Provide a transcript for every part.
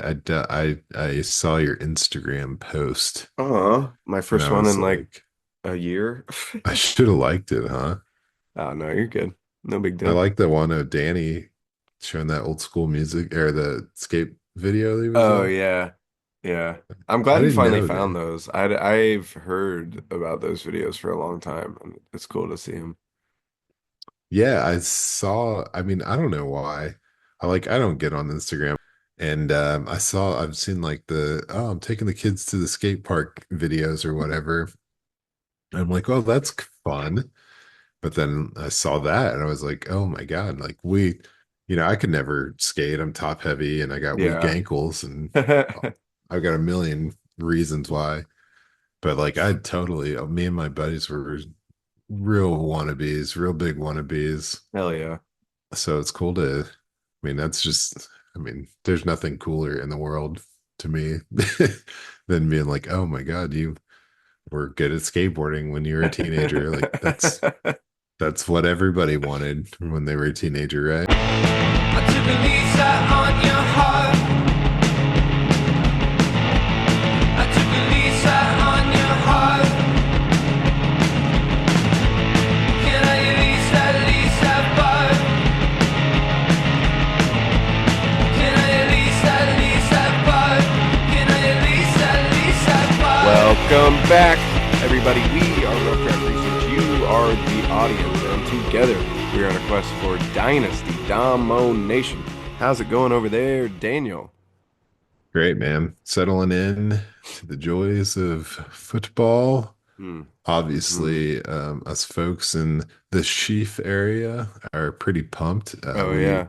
I saw your Instagram post My and first I one was in like like, a year. I should have liked it, huh? Oh no, you're good. No big I deal. like the one of Danny showing that old school music or the skate video that he was Oh on. yeah. Yeah. I'm I glad you didn't finally know found that. those. I've heard about those videos for a long time, and it's cool to see them. Yeah, I mean, I don't know why. I don't get on Instagram. And I've seen like I'm taking the kids to the skate park videos or whatever. I'm like, oh, that's fun. But then I saw that and I was like, oh my God, like I could never skate. I'm top heavy and I got weak Yeah. ankles and I've got a million reasons why. But like me and my buddies were real wannabes, real big wannabes. Hell yeah. So it's cool I mean, there's nothing cooler in the world to me than being like, oh my God, you were good at skateboarding when you were a teenager. Like that's what everybody wanted when they were a teenager, right? I took a lease out on your heart. I took a lease out on your heart. Can I at least have fun? Can I at least have fun? Can I at least have fun? Welcome back, everybody. We are Rough Draft Research. You are the audience, and together we are on a quest for Dynasty Domination. How's it going over there, Daniel? Great, man. Settling in to the joys of football. Hmm. Hmm. Obviously, us folks in the Sheaf area are pretty pumped. Oh We yeah.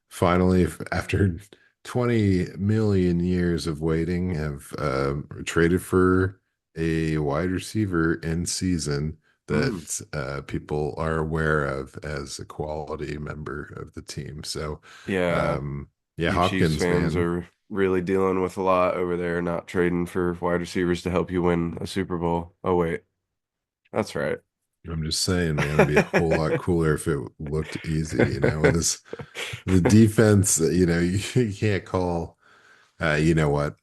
finally, after 20 million years of waiting, have traded for a wide receiver in season Hmm. that people are aware of as a quality member of the team. So, Yeah. um, yeah, You Chiefs Hopkins, fans man. are really dealing with a lot over there, not trading for wide receivers to help you win a Super Bowl. Oh wait, that's right. I'm just saying, man, it'd be a whole lot cooler if it looked easy, with the defense, you can't call, you know what?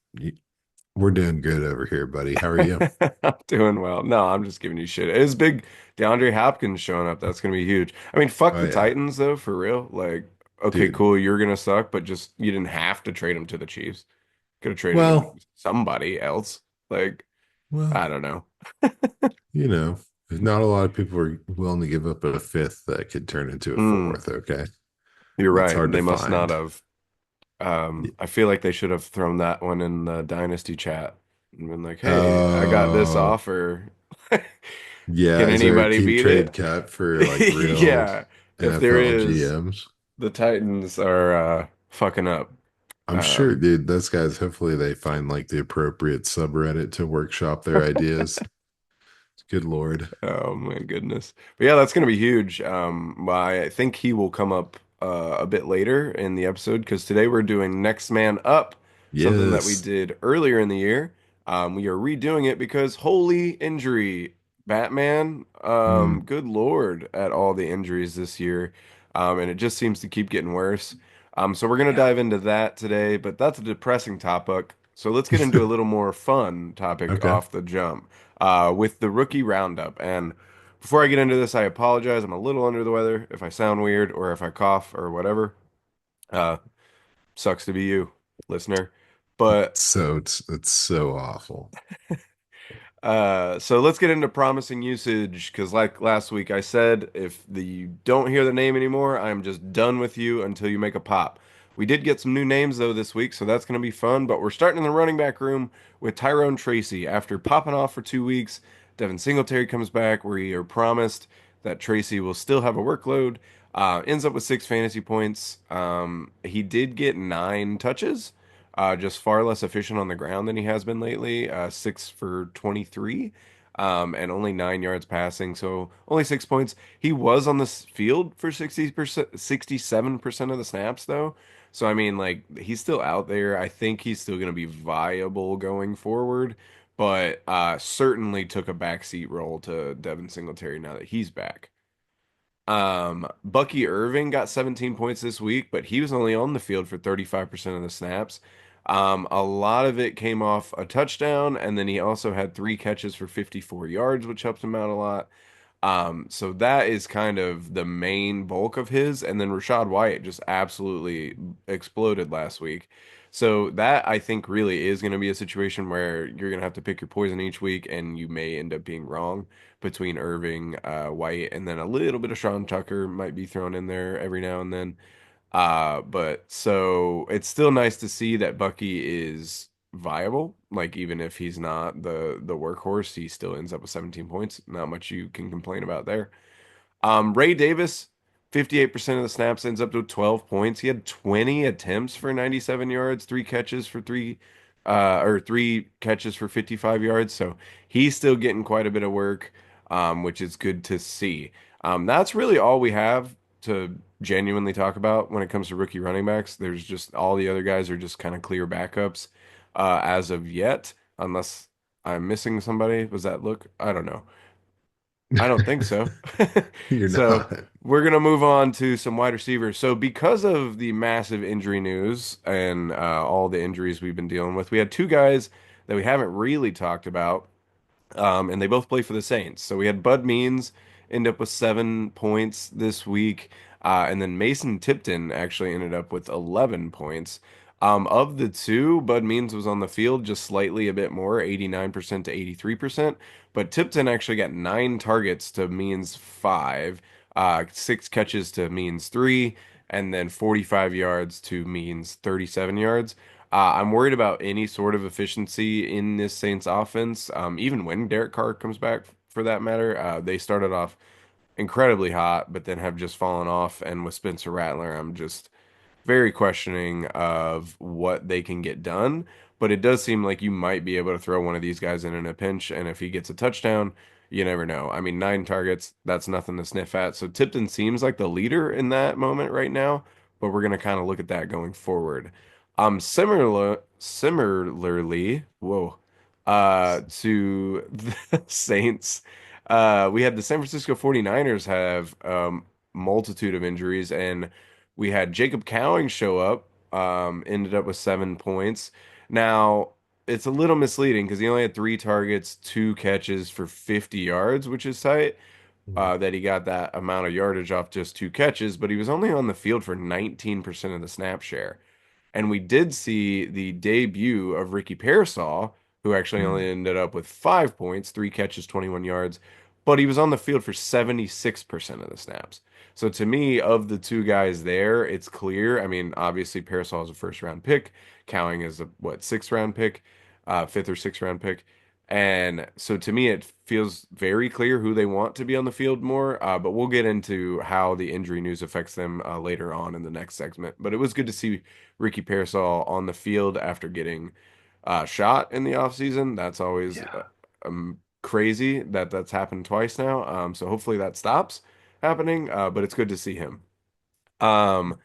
We're doing good over here, buddy. How are you? I'm doing well. No, I'm just giving you shit. It's big DeAndre Hopkins showing up. That's gonna be huge. I mean, fuck Oh, the yeah, Titans though, for real. Like, okay, dude. cool, you're gonna suck, but just you didn't have to trade him to the Chiefs. Could have traded him Well, somebody else. Like, well, I don't know. you know, not a lot of people are willing to give up a fifth that could turn into a Hmm, fourth. Okay. you're That's right. hard to They must not find. have. I feel like they should have thrown that one in the Dynasty chat and been like, "Hey, I got this Oh, offer. yeah. Can Is there a anybody keep beat trade it?" cut for like real Yeah, if there NFL is, GMs? the Titans are fucking up. I'm sure, Um, dude, those guys, hopefully they find like the appropriate subreddit to workshop their ideas. Good Lord. oh my goodness. But yeah, that's gonna be huge. I think he will come up a bit later in the episode because today we're doing Next Man Up, something that we Yes. did earlier in the year. We are redoing it because holy injury, Batman. Mm, Good Lord at all the injuries this year. And it just seems to keep getting worse. So we're gonna yeah. dive into that today, but that's a depressing topic. So let's get into a little more fun topic Okay. off the jump with the rookie roundup. And before I get into this, I apologize. I'm a little under the weather. If I sound weird or if I cough or whatever, uh, sucks to be you, listener. But It's so awful. so let's get into promising usage because, like last week, I said if you don't hear the name anymore, I'm just done with you until you make a pop. We did get some new names though this week, so that's going to be fun. But we're starting in the running back room with Tyrone Tracy. After popping off for 2 weeks, Devin Singletary comes back. We are promised that Tracy will still have a workload. Ends up with 6 fantasy points. He did get 9 touches, just far less efficient on the ground than he has been lately. 6 for 23, and only 9 yards passing, so only 6 points. He was on the field for 60%, 67% of the snaps, though. So I mean, like he's still out there. I think he's still going to be viable going forward, but certainly took a backseat role to Devin Singletary now that he's back. Bucky Irving got 17 points this week, but he was only on the field for 35% of the snaps. A lot of it came off a touchdown, and then he also had three catches for 54 yards, which helped him out a lot. So that is kind of the main bulk of his. And then Rashad White just absolutely exploded last week. So that I think really is going to be a situation where you're going to have to pick your poison each week, and you may end up being wrong between Irving, White, and then a little bit of Sean Tucker might be thrown in there every now and then. But so it's still nice to see that Bucky is viable. Like even if he's not the workhorse, he still ends up with 17 points. Not much you can complain about there. Ray Davis, 58% of the snaps ends up to 12 points. He had 20 attempts for 97 yards, three catches for 55 yards. So he's still getting quite a bit of work, which is good to see. That's really all we have to genuinely talk about when it comes to rookie running backs. There's just all the other guys are just kind of clear backups as of yet, unless I'm missing somebody. Was that Look? I don't know. I don't think so. You're So not. we're gonna move on to some wide receivers. So because of the massive injury news and all the injuries we've been dealing with, we had two guys that we haven't really talked about, and they both play for the Saints. So we had Bud Means end up with 7 points this week, and then Mason Tipton actually ended up with 11 points. Of the two, Bud Means was on the field just slightly a bit more, 89% to 83%, but Tipton actually got 9 targets to Means five, 6 catches to Means three, and then 45 yards to Means 37 yards. I'm worried about any sort of efficiency in this Saints offense. Even when Derek Carr comes back, for that matter, they started off incredibly hot, but then have just fallen off. And with Spencer Rattler, I'm just very questioning of what they can get done. But it does seem like you might be able to throw one of these guys in a pinch, and if he gets a touchdown, you never know. I mean, 9 targets, that's nothing to sniff at. So Tipton seems like the leader in that moment right now, but we're gonna kind of look at that going forward. Similarly, whoa, to the Saints, we had the San Francisco 49ers have multitude of injuries, and we had Jacob Cowing show up, ended up with 7 points. Now, it's a little misleading because he only had 3 targets, 2 catches for 50 yards, which is tight. That he got that amount of yardage off just 2 catches, but he was only on the field for 19% of the snap share. And we did see the debut of Ricky Pearsall, who actually only ended up with 5 points, 3 catches, 21 yards, but he was on the field for 76% of the snaps. So to me, of the two guys there, it's clear. I mean, obviously Pearsall is a first round pick. Cowing is a what, sixth round pick, fifth or sixth round pick. And so to me, it feels very clear who they want to be on the field more. But we'll get into how the injury news affects them later on in the next segment. But it was good to see Ricky Pearsall on the field after getting shot in the offseason. That's always Yeah. crazy that that's happened twice now. So hopefully that stops happening. But it's good to see him. Um,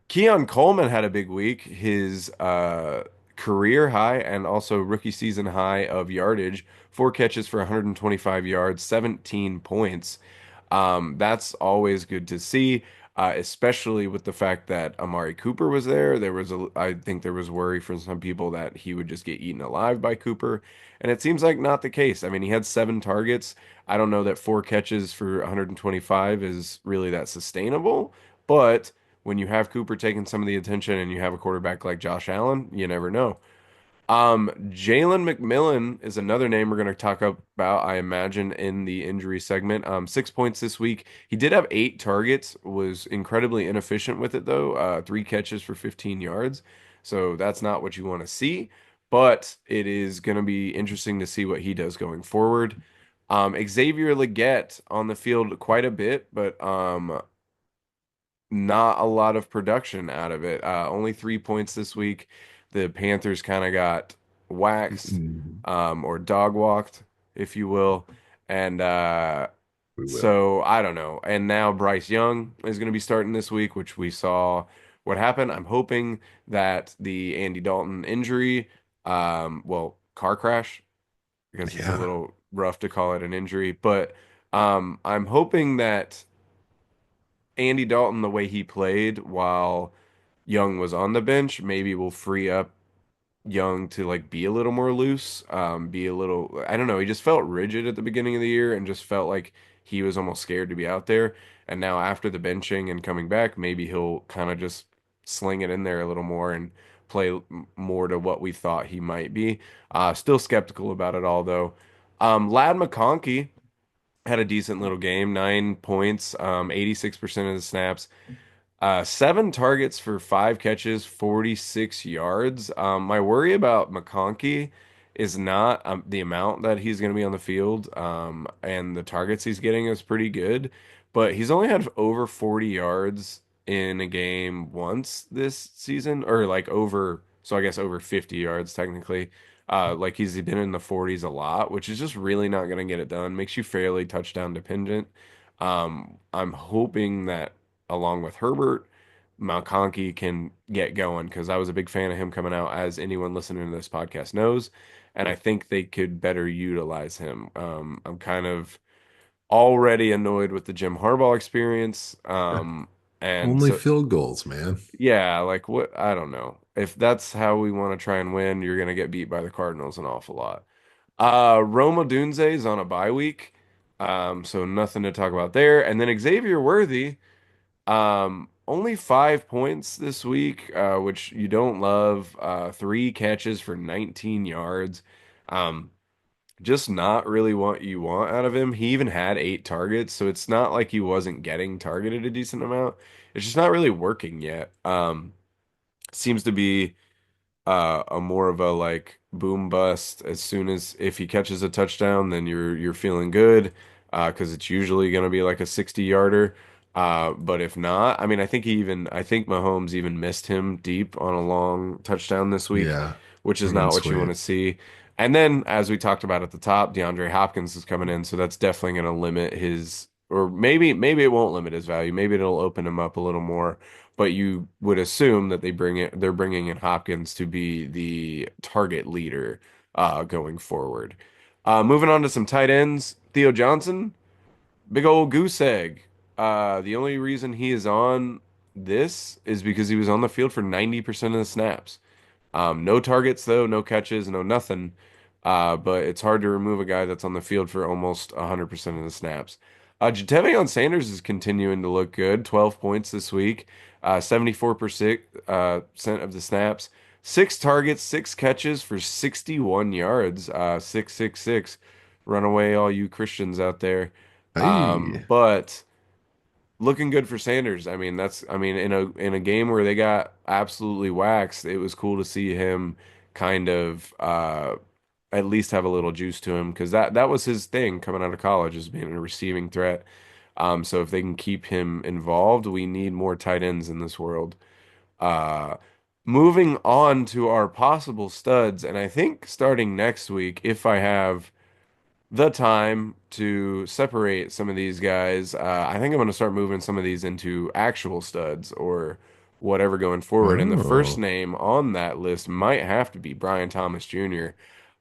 Keon Coleman had a big week. His career high and also rookie season high of yardage, 4 catches for 125 yards, 17 points. That's always good to see, especially with the fact that Amari Cooper was there. I think there was worry from some people that he would just get eaten alive by Cooper, and it seems like not the case. I mean, he had 7 targets. I don't know that 4 catches for 125 is really that sustainable, but when you have Cooper taking some of the attention and you have a quarterback like Josh Allen, you never know. Jalen McMillan is another name we're going to talk about, I imagine, in the injury segment. 6 points this week. He did have 8 targets, was incredibly inefficient with it though. 3 catches for 15 yards. So that's not what you want to see, but it is going to be interesting to see what he does going forward. Xavier Legette on the field quite a bit, but not a lot of production out of it. Only 3 points this week. The Panthers kind of got waxed, Mhm. or dog walked, if you will. And We will. so I don't know. And now Bryce Young is going to be starting this week, which we saw what happened. I'm hoping that the Andy Dalton injury, well, car crash, because it's a Yeah. little rough to call it an injury, but I'm hoping that Andy Dalton, the way he played while Young was on the bench, maybe will free up Young to like be a little more loose, be a little, I don't know, he just felt rigid at the beginning of the year and just felt like he was almost scared to be out there. And now after the benching and coming back, maybe he'll kind of just sling it in there a little more and play more to what we thought he might be. Still skeptical about it all though. Lad McConkey had a decent little game, 9 points, 86% of the snaps. 7 targets for 5 catches, 46 yards. My worry about McConkey is not the amount that he's going to be on the field, and the targets he's getting is pretty good, but he's only had over 40 yards in a game once this season, or like over, so I guess over 50 yards technically. Like he's been in the 40s a lot, which is just really not going to get it done. Makes you fairly touchdown dependent. I'm hoping that along with Herbert, McConkey can get going because I was a big fan of him coming out, as anyone listening to this podcast knows, and I think they could better utilize him. I'm kind of already annoyed with the Jim Harbaugh experience, and Only so field goals, man. yeah, like what I don't know if that's how we want to try and win. You're gonna get beat by the Cardinals an awful lot. Roma Dunze's on a bye week, so nothing to talk about there, and then Xavier Worthy. Only 5 points this week, which you don't love. 3 catches for 19 yards. Um, just not really what you want out of him. He even had 8 targets, so it's not like he wasn't getting targeted a decent amount. It's just not really working yet. Seems to be a more of a like boom bust. As soon as if he catches a touchdown, then you're feeling good because it's usually going to be like a 60 yarder. But if not, I mean, I think Mahomes even missed him deep on a long touchdown this week, Yeah. which is not what you want Sweet. to see. And then, as we talked about at the top, DeAndre Hopkins is coming in, so that's definitely going to limit his, or maybe it won't limit his value. Maybe it'll open him up a little more, but you would assume that they're bringing in Hopkins to be the target leader going forward. Moving on to some tight ends, Theo Johnson, big old goose egg. The only reason he is on this is because he was on the field for 90% of the snaps. No targets though, no catches, no nothing. But it's hard to remove a guy that's on the field for almost 100% of the snaps. Jatavion Sanders is continuing to look good. 12 points this week, 74% cent of the snaps, 6 targets, 6 catches for 61 yards. 666. Run away, all you Christians out there. Hey. But looking good for Sanders. I mean in a game where they got absolutely waxed, it was cool to see him kind of at least have a little juice to him because that was his thing coming out of college, is being a receiving threat. So if they can keep him involved, we need more tight ends in this world. Uh Moving on to our possible studs, and I think starting next week, if I have the time to separate some of these guys. I think I'm going to start moving some of these into actual studs or whatever going forward. And the first Oh, name on that list might have to be Brian Thomas Jr.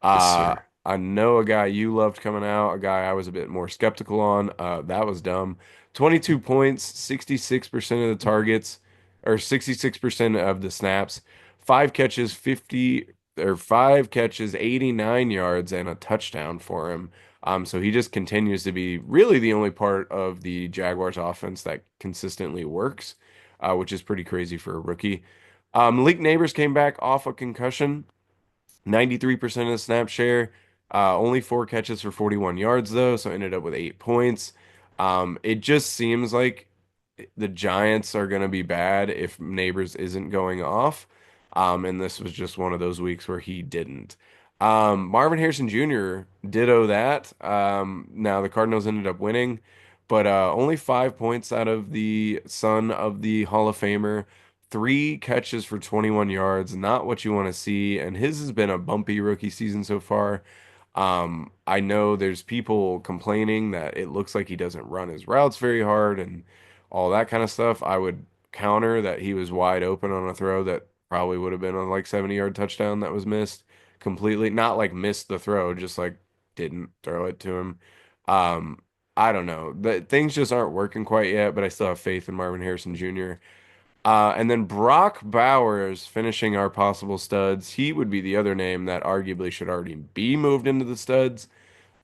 yes, sir. I know a guy you loved coming out, a guy I was a bit more skeptical on. That was dumb. 22 points, 66% of the targets, or 66% of the snaps, 5 catches, 89 yards, and a touchdown for him. So he just continues to be really the only part of the Jaguars offense that consistently works, which is pretty crazy for a rookie. Malik Neighbors came back off a concussion. 93% of the snap share. Only 4 catches for 41 yards, though, so ended up with 8 points. It just seems like the Giants are going to be bad if Neighbors isn't going off. And this was just one of those weeks where he didn't. Marvin Harrison Jr. ditto that. Now the Cardinals ended up winning, but only 5 points out of the son of the Hall of Famer. 3 catches for 21 yards, not what you want to see. And his has been a bumpy rookie season so far. I know there's people complaining that it looks like he doesn't run his routes very hard and all that kind of stuff. I would counter that he was wide open on a throw that probably would have been on like 70-yard touchdown that was missed completely. Not like missed the throw, just like didn't throw it to him. Um, I don't know. Things just aren't working quite yet, but I still have faith in Marvin Harrison Jr. And then Brock Bowers finishing our possible studs. He would be the other name that arguably should already be moved into the studs,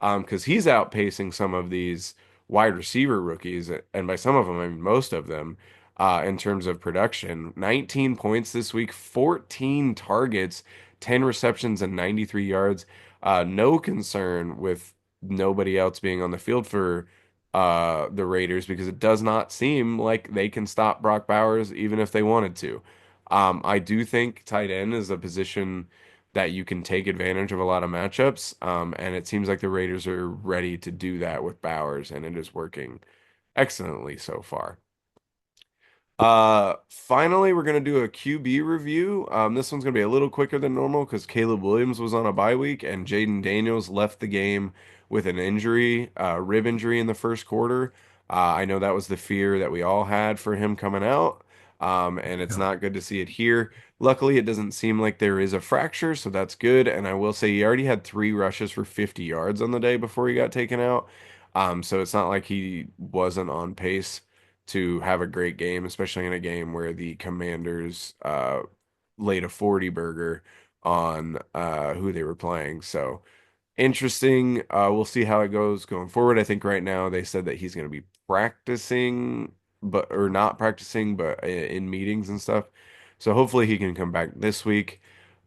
because he's outpacing some of these wide receiver rookies, and by some of them, I mean most of them, in terms of production. 19 points this week, 14 targets, 10 receptions, and 93 yards. No concern with nobody else being on the field for the Raiders because it does not seem like they can stop Brock Bowers even if they wanted to. I do think tight end is a position that you can take advantage of a lot of matchups. And it seems like the Raiders are ready to do that with Bowers, and it is working excellently so far. Finally, we're gonna do a QB review. This one's gonna be a little quicker than normal because Caleb Williams was on a bye week and Jaden Daniels left the game with an injury, rib injury in the first quarter. I know that was the fear that we all had for him coming out, and it's Yeah. not good to see it here. Luckily, it doesn't seem like there is a fracture, so that's good. And I will say he already had 3 rushes for 50 yards on the day before he got taken out. So it's not like he wasn't on pace to have a great game, especially in a game where the Commanders laid a 40 burger on who they were playing. So interesting. We'll see how it goes going forward. I think right now they said that he's going to be practicing, but or not practicing, but in meetings and stuff. So hopefully he can come back this week.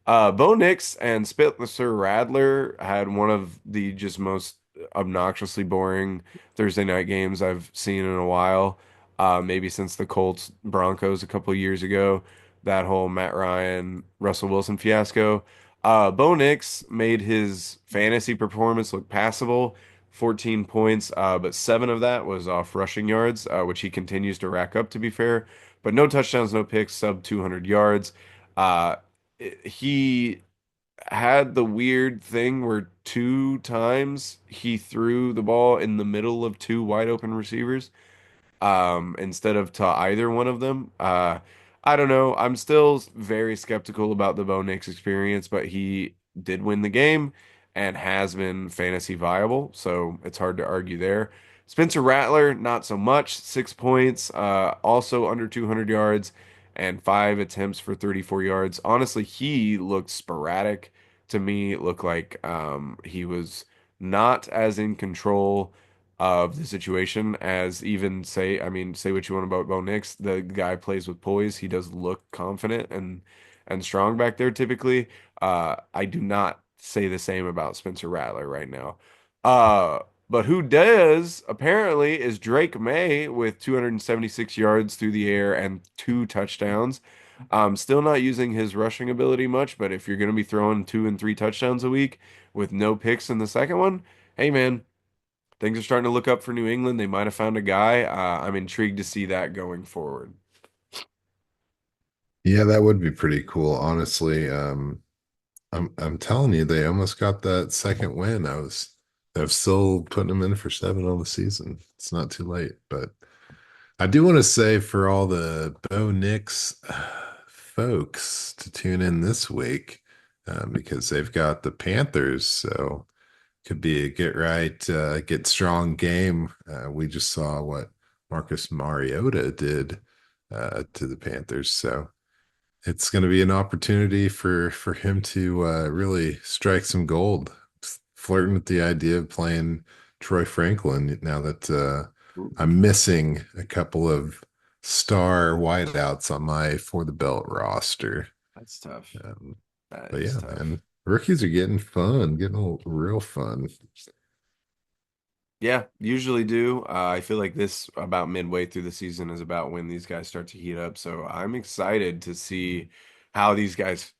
Bo Nix and Spencer Radler had one of the just most obnoxiously boring Thursday night games I've seen in a while. Maybe since the Colts Broncos a couple years ago, that whole Matt Ryan, Russell Wilson fiasco. Bo Nix made his fantasy performance look passable, 14 points, but 7 of that was off rushing yards, which he continues to rack up, to be fair. But no touchdowns, no picks, sub 200 yards. Uh, he had the weird thing where 2 times he threw the ball in the middle of two wide open receivers instead of to either one of them. I don't know. I'm still very skeptical about the Bo Nix experience, but he did win the game and has been fantasy viable, so it's hard to argue there. Spencer Rattler, not so much. 6 points, also under 200 yards and 5 attempts for 34 yards. Honestly, he looked sporadic to me. It looked like he was not as in control of the situation as even say, I mean, say what you want about Bo Nix, the guy plays with poise. He does look confident and strong back there typically. I do not say the same about Spencer Rattler right now. Uh, but who does apparently is Drake May with 276 yards through the air and 2 touchdowns. Still not using his rushing ability much, but if you're going to be throwing 2 and 3 touchdowns a week with no picks in the second one, hey man, things are starting to look up for New England. They might have found a guy. I'm intrigued to see that going forward. Yeah, that would be pretty cool, honestly. I'm telling you, they almost got that second win. I'm still putting them in for 7 on the season. It's not too late, but I do want to say for all the Bo Nix folks to tune in this week because they've got the Panthers, so could be a get right, get strong game. We just saw what Marcus Mariota did to the Panthers, so it's going to be an opportunity for him to really strike some gold. Flirting with the idea of playing Troy Franklin now that Ooh, I'm missing a couple of star wideouts on my for the belt roster. that's tough. Um, That but is yeah, tough. man, rookies are getting fun, getting real fun. Yeah, usually do. I feel like this about midway through the season is about when these guys start to heat up. So I'm excited to see how these guys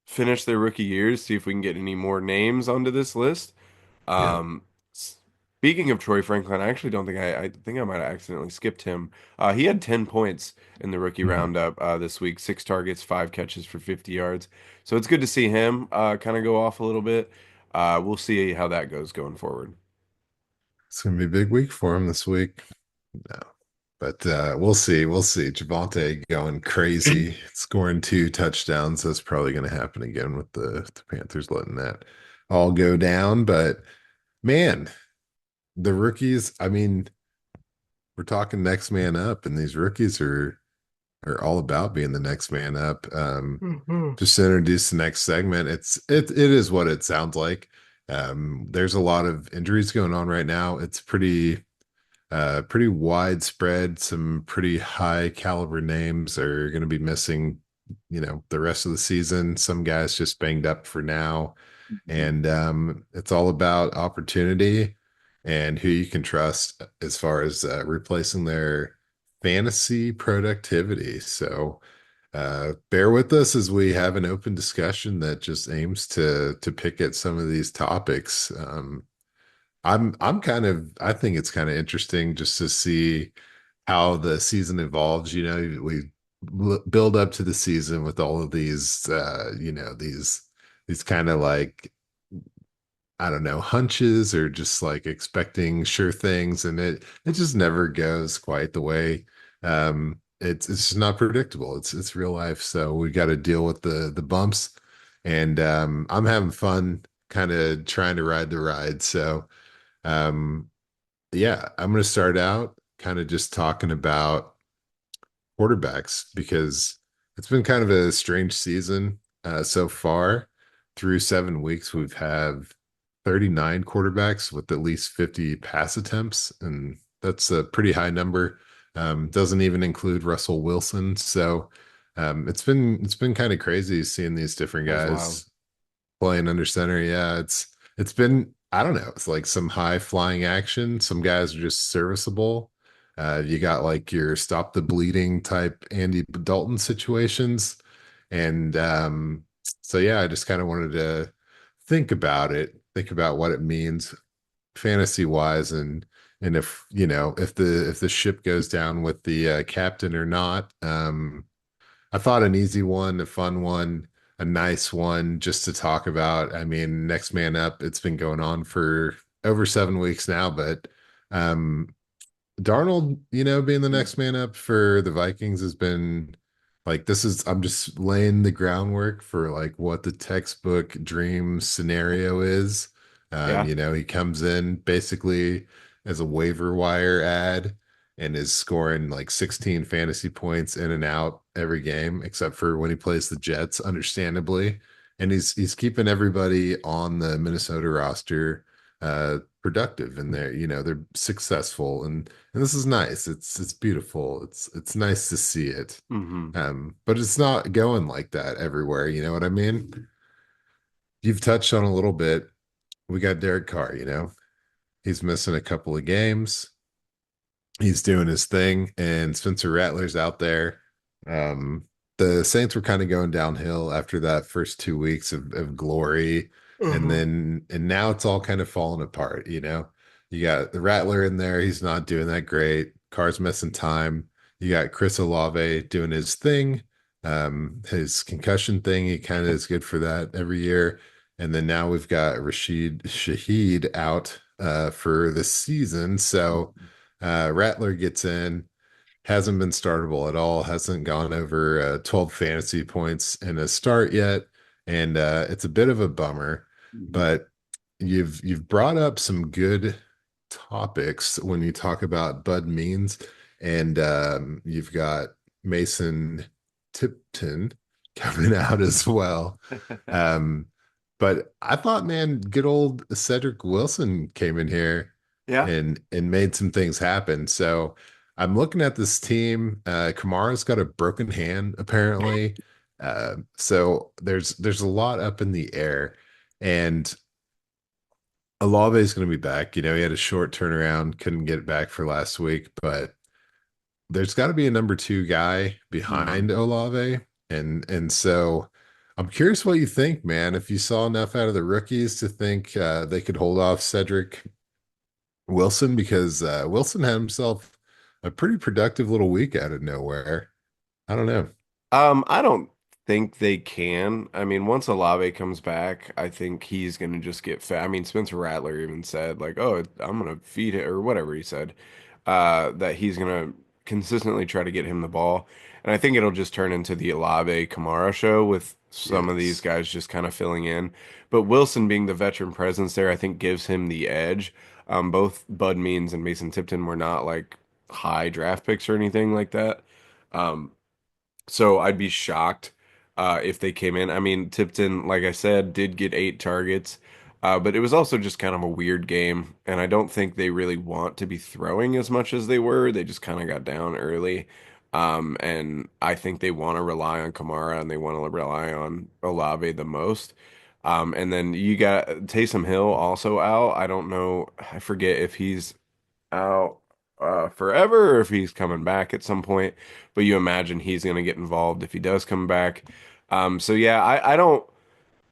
finish their rookie years, see if we can get any more names onto this list. Yeah. Um, Speaking of Troy Franklin, I actually don't think I think I might have accidentally skipped him. He had 10 points in the rookie Mhm. roundup this week, 6 targets, 5 catches for 50 yards. So it's good to see him kind of go off a little bit. We'll see how that goes going forward. It's gonna be a big week for him this week. No. But we'll see. We'll see. Javante going crazy, scoring 2 touchdowns. That's probably going to happen again with the Panthers letting that all go down. But man, the rookies, I mean, we're talking next man up, and these rookies are are all about being the next man up. Mhm. Just to introduce the next segment, it is what it sounds like. There's a lot of injuries going on right now. It's pretty widespread. Some pretty high caliber names are going to be missing, the rest of the season. Some guys just banged up for now. Mhm. And it's all about opportunity and who you can trust as far as replacing their fantasy productivity. So bear with us as we have an open discussion that just aims to pick at some of these topics. I'm kind of I think it's kind of interesting just to see how the season evolves. We build up to the season with all of these these kind of like, I don't know, hunches or just like expecting sure things, and it just never goes quite the way. It's just not predictable. It's real life, so we got to deal with the bumps, and I'm having fun kind of trying to ride the ride. So yeah, I'm gonna start out kind of just talking about quarterbacks because it's been kind of a strange season so far. Through 7 weeks, we've had 39 quarterbacks with at least 50 pass attempts, and that's a pretty high number. Doesn't even include Russell Wilson. So it's been kind of crazy seeing these different That is wild. guys playing under center. Yeah, it's been, I don't know, it's like some high flying action. Some guys are just serviceable. You got like your stop the bleeding type Andy Dalton situations. And so yeah, I just kind of wanted to think about what it means fantasy wise, and if if the ship goes down with the captain or not. I thought an easy one, a fun one, a nice one just to talk about. I mean, next man up, it's been going on for over 7 weeks now, but um Darnold, being the next man up for the Vikings has been like, I'm just laying the groundwork for like what the textbook dream scenario is. Yeah. He comes in basically as a waiver wire ad and is scoring like 16 fantasy points in and out every game, except for when he plays the Jets, understandably. And he's keeping everybody on the Minnesota roster productive, and they're successful, and this is nice. It's beautiful. It's nice to see it. Hmm. But it's not going like that everywhere. You know what I mean? You've touched on a little bit. We got Derek Carr. He's missing a couple of games. He's doing his thing, and Spencer Rattler's out there. Um, the Saints were kind of going downhill after that first 2 weeks of glory, Hmm. and now it's all kind of falling apart. You got the Rattler in there; he's not doing that great. Carr's missing time. You got Chris Olave doing his thing, his concussion thing. He kind of is good for that every year. And then now we've got Rashid Shaheed out for the season. So Rattler gets in, hasn't been startable at all, hasn't gone over 12 fantasy points in a start yet, and it's a bit of a bummer. Hmm. But you've brought up some good topics when you talk about Bud Means, and you've got Mason Tipton coming out as well. Um, but I thought, man, good old Cedric Wilson came in here Yeah. and made some things happen. So I'm looking at this team. Kamara's got a broken hand, apparently. So there's a lot up in the air. And Olave is going to be back. He had a short turnaround, couldn't get it back for last week, but there's got to be a number two guy Hmm. behind Olave. And so I'm curious what you think, man. If you saw enough out of the rookies to think they could hold off Cedric Wilson, because Wilson had himself a pretty productive little week out of nowhere. I don't know. I don't think they can. I mean, once Olave comes back, I think he's gonna just get fat. I mean, Spencer Rattler even said like, "Oh, I'm gonna feed it," or whatever he said, that he's gonna consistently try to get him the ball. And I think it'll just turn into the Olave Kamara show with some of these Yes. guys just kind of filling in. But Wilson being the veteran presence there, I think gives him the edge. Both Bud Means and Mason Tipton were not like high draft picks or anything like that. Um, So I'd be shocked if they came in. I mean, Tipton, like I said, did get 8 targets, but it was also just kind of a weird game, and I don't think they really want to be throwing as much as they were. They just kind of got down early, and I think they want to rely on Kamara and they want to rely on Olave the most. And then you got Taysom Hill also out. I don't know. I forget if he's out forever or if he's coming back at some point. But you imagine he's going to get involved if he does come back. So yeah, I don't.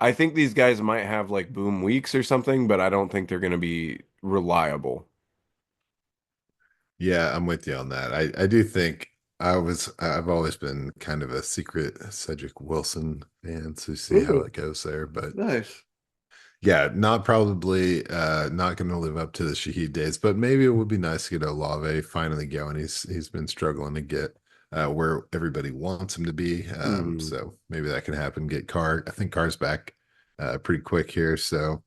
I think these guys might have like boom weeks or something, but I don't think they're going to be reliable. Yeah, I'm with you on that. I do think I've always been kind of a secret Cedric Wilson fan, so see how Ooh, it goes there. But nice. yeah, not probably not going to live up to the Shaheed days, but maybe it would be nice to get Olave finally going. He's been struggling to get where everybody wants him to be. Hmm. So maybe that can happen. Get Carr. I think Carr's back pretty quick here, so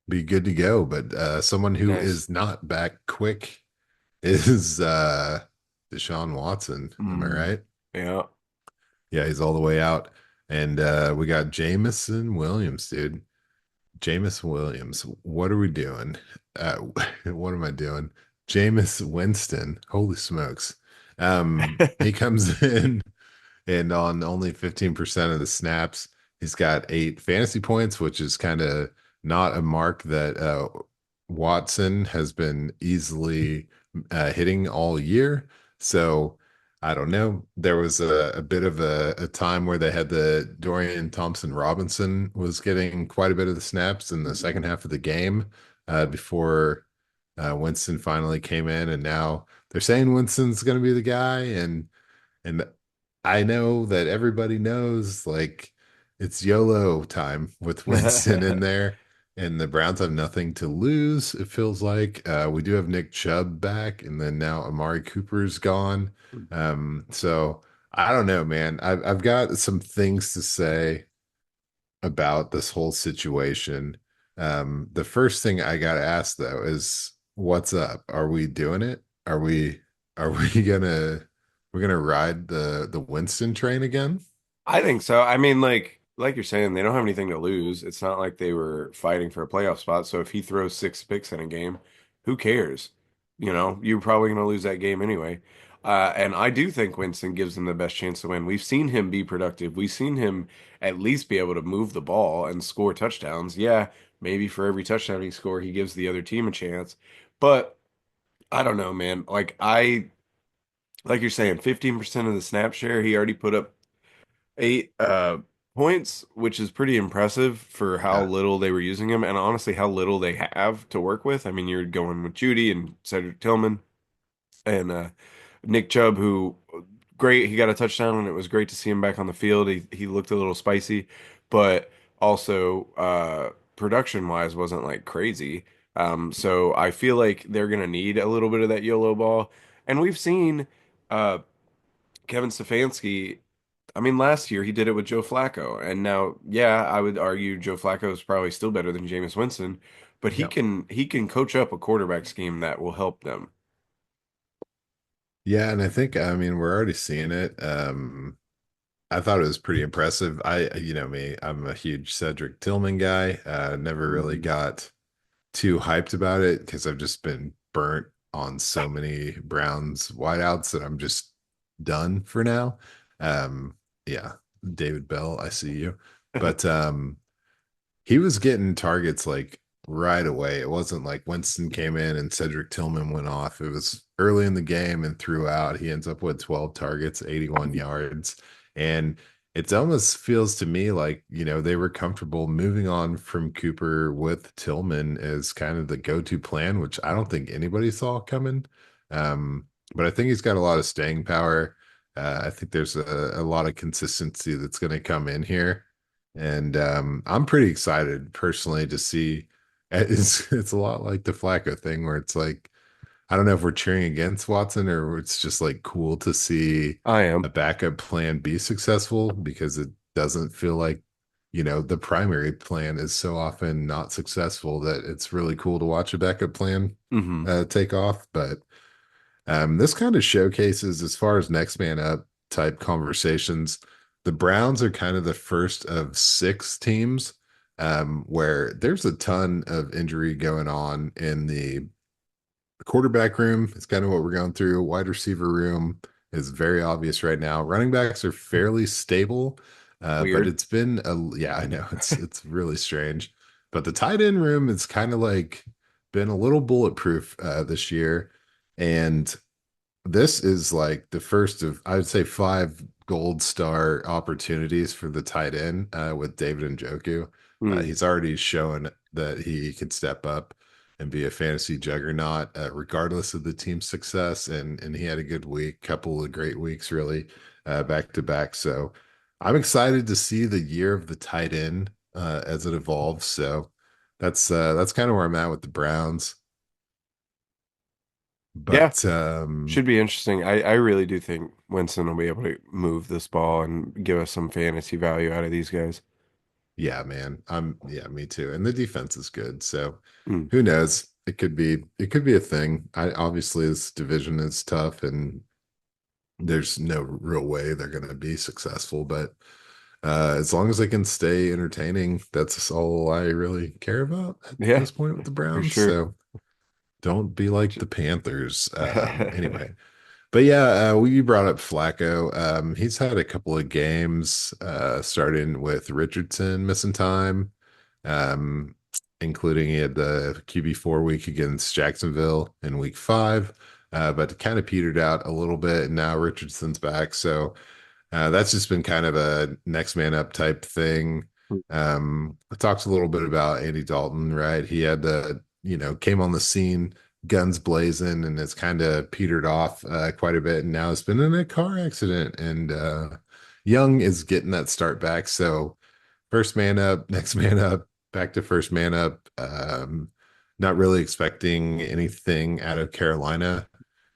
be good to go. But someone who Nice. is not back quick is Deshaun Watson. Am I Mm. right? Yeah. Yeah, he's all the way out. And we got Jamison Williams, dude. Jameis Williams. What are we doing? Uh, what am I doing? Jameis Winston. Holy smokes. He comes in and on only 15% of the snaps, he's got 8 fantasy points, which is kind of not a mark that Watson has been easily hitting all year. So I don't know. There was a bit of a time where they had the Dorian Thompson Robinson was getting quite a bit of the snaps in the second half of the game before Winston finally came in, and now they're saying Winston's going to be the guy, and I know that everybody knows like it's YOLO time with Winston in there, and the Browns have nothing to lose, it feels like. We do have Nick Chubb back, and then now Amari Cooper's gone. So I don't know, man. I've got some things to say about this whole situation. The first thing I got to ask though is what's up? Are we doing it? Are we gonna we're gonna ride the Winston train again? I think so. I mean, like you're saying, they don't have anything to lose. It's not like they were fighting for a playoff spot. So if he throws 6 picks in a game, who cares? You know, you're probably going to lose that game anyway. And I do think Winston gives them the best chance to win. We've seen him be productive. We've seen him at least be able to move the ball and score touchdowns. Yeah, maybe for every touchdown he score, he gives the other team a chance. But I don't know, man. Like you're saying, 15% of the snap share, he already put up 8 points, which is pretty impressive for how Yeah. little they were using him, and honestly, how little they have to work with. I mean, you're going with Judy and Cedric Tillman and Nick Chubb, who great, he got a touchdown, and it was great to see him back on the field. He looked a little spicy, but also production wise wasn't like crazy. So I feel like they're gonna need a little bit of that YOLO ball, and we've seen uh, Kevin Stefanski. I mean, last year he did it with Joe Flacco, and now, yeah, I would argue Joe Flacco is probably still better than Jameis Winston, but he Yeah. can coach up a quarterback scheme that will help them. Yeah, and I think I mean we're already seeing it. I thought it was pretty impressive. You know me, I'm a huge Cedric Tillman guy. Never really Mhm. got too hyped about it because I've just been burnt on so many Browns wideouts that I'm just done for now. Yeah, David Bell, I see you. But he was getting targets like right away. It wasn't like Winston came in and Cedric Tillman went off. It was early in the game and throughout. He ends up with 12 targets, 81 yards. And it almost feels to me like, they were comfortable moving on from Cooper with Tillman as kind of the go-to plan, which I don't think anybody saw coming. But I think he's got a lot of staying power. I think there's a lot of consistency that's going to come in here. And I'm pretty excited personally to see. It's a lot like the Flacco thing where it's like I don't know if we're cheering against Watson or it's just like cool to see I a am. backup plan be successful because it doesn't feel like the primary plan is so often not successful that it's really cool to watch a backup plan Hmm. take off. But this kind of showcases as far as next man up. type conversations. The Browns are kind of the first of six teams where there's a ton of injury going on in the quarterback room. It's kind of what we're going through. Wide receiver room is very obvious right now. Running backs are fairly stable, but Weird. it's been yeah, I know it's really strange. But the tight end room is kind of like been a little bulletproof this year, and this is like the first of, I would say, five gold star opportunities for the tight end with David Njoku. Hmm. He's already shown that he can step up and be a fantasy juggernaut, regardless of the team's success. And he had a good week, couple of great weeks, really, back to back. So I'm excited to see the year of the tight end as it evolves. So that's kind of where I'm at with the Browns. Yeah, But should be interesting. I really do think Winston will be able to move this ball and give us some fantasy value out of these guys. yeah, man. Yeah, me too. And the defense is good. So Hmm. who knows? It could be a thing. I obviously this division is tough and there's no real way they're gonna be successful, but as long as they can stay entertaining, that's all I really care about at Yeah, this point with the for Browns. sure. So don't be like the Panthers. Anyway. But yeah, we brought up Flacco. He's had a couple of games, starting with Richardson missing time, um, including he had the QB4 week against Jacksonville in week 5, but kind of petered out a little bit. And now Richardson's back. So that's just been kind of a next man up type thing. I talked a little bit about Andy Dalton, right? He had came on the scene guns blazing and it's kind of petered off quite a bit. And now it's been in a car accident and Young is getting that start back. So first man up, next man up, back to first man up. Not really expecting anything out of Carolina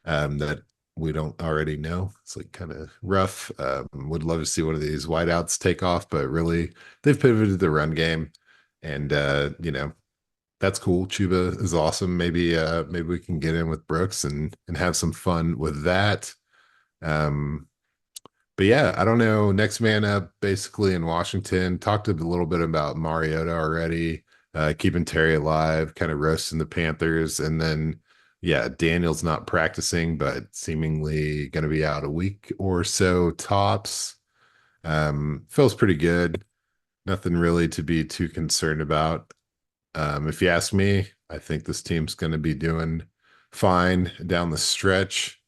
that we don't already know. It's like kind of rough. Would love to see one of these wideouts take off, but really they've pivoted the run game, and that's cool. Chuba is awesome. Maybe we can get in with Brooks and have some fun with that. Um, but yeah, I don't know. Next man up, basically in Washington. Talked a little bit about Mariota already, keeping Terry alive, kind of roasting the Panthers, and then yeah, Daniel's not practicing, but seemingly going to be out a week or so tops. Feels pretty good. Nothing really to be too concerned about. If you ask me, I think this team's going to be doing fine down the stretch.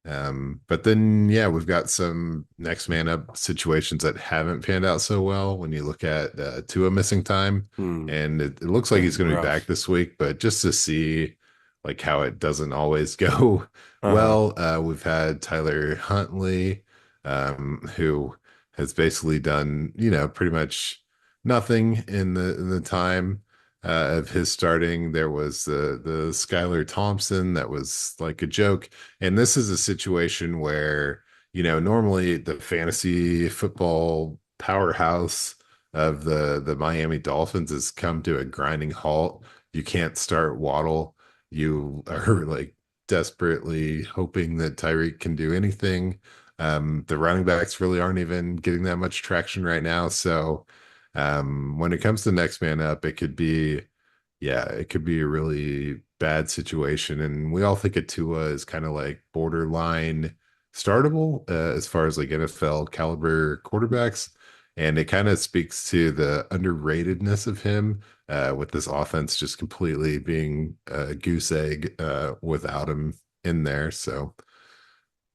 But then, yeah, we've got some next man up situations that haven't panned out so well when you look at Tua missing time. Hmm. And it looks like he's Been going to be back rough. this week, but just to see like how it doesn't always go Uh-huh. well, we've had Tyler Huntley, who has basically done, pretty much nothing in the time of his starting. There was the Skylar Thompson that was like a joke. And this is a situation where, normally the fantasy football powerhouse of the Miami Dolphins has come to a grinding halt. You can't start Waddle. You are like desperately hoping that Tyreek can do anything. The running backs really aren't even getting that much traction right now. So when it comes to next man up, it could be a really bad situation. And we all think of Tua is kind of like borderline startable as far as like NFL caliber quarterbacks. And it kind of speaks to the underratedness of him with this offense just completely being a goose egg without him in there. So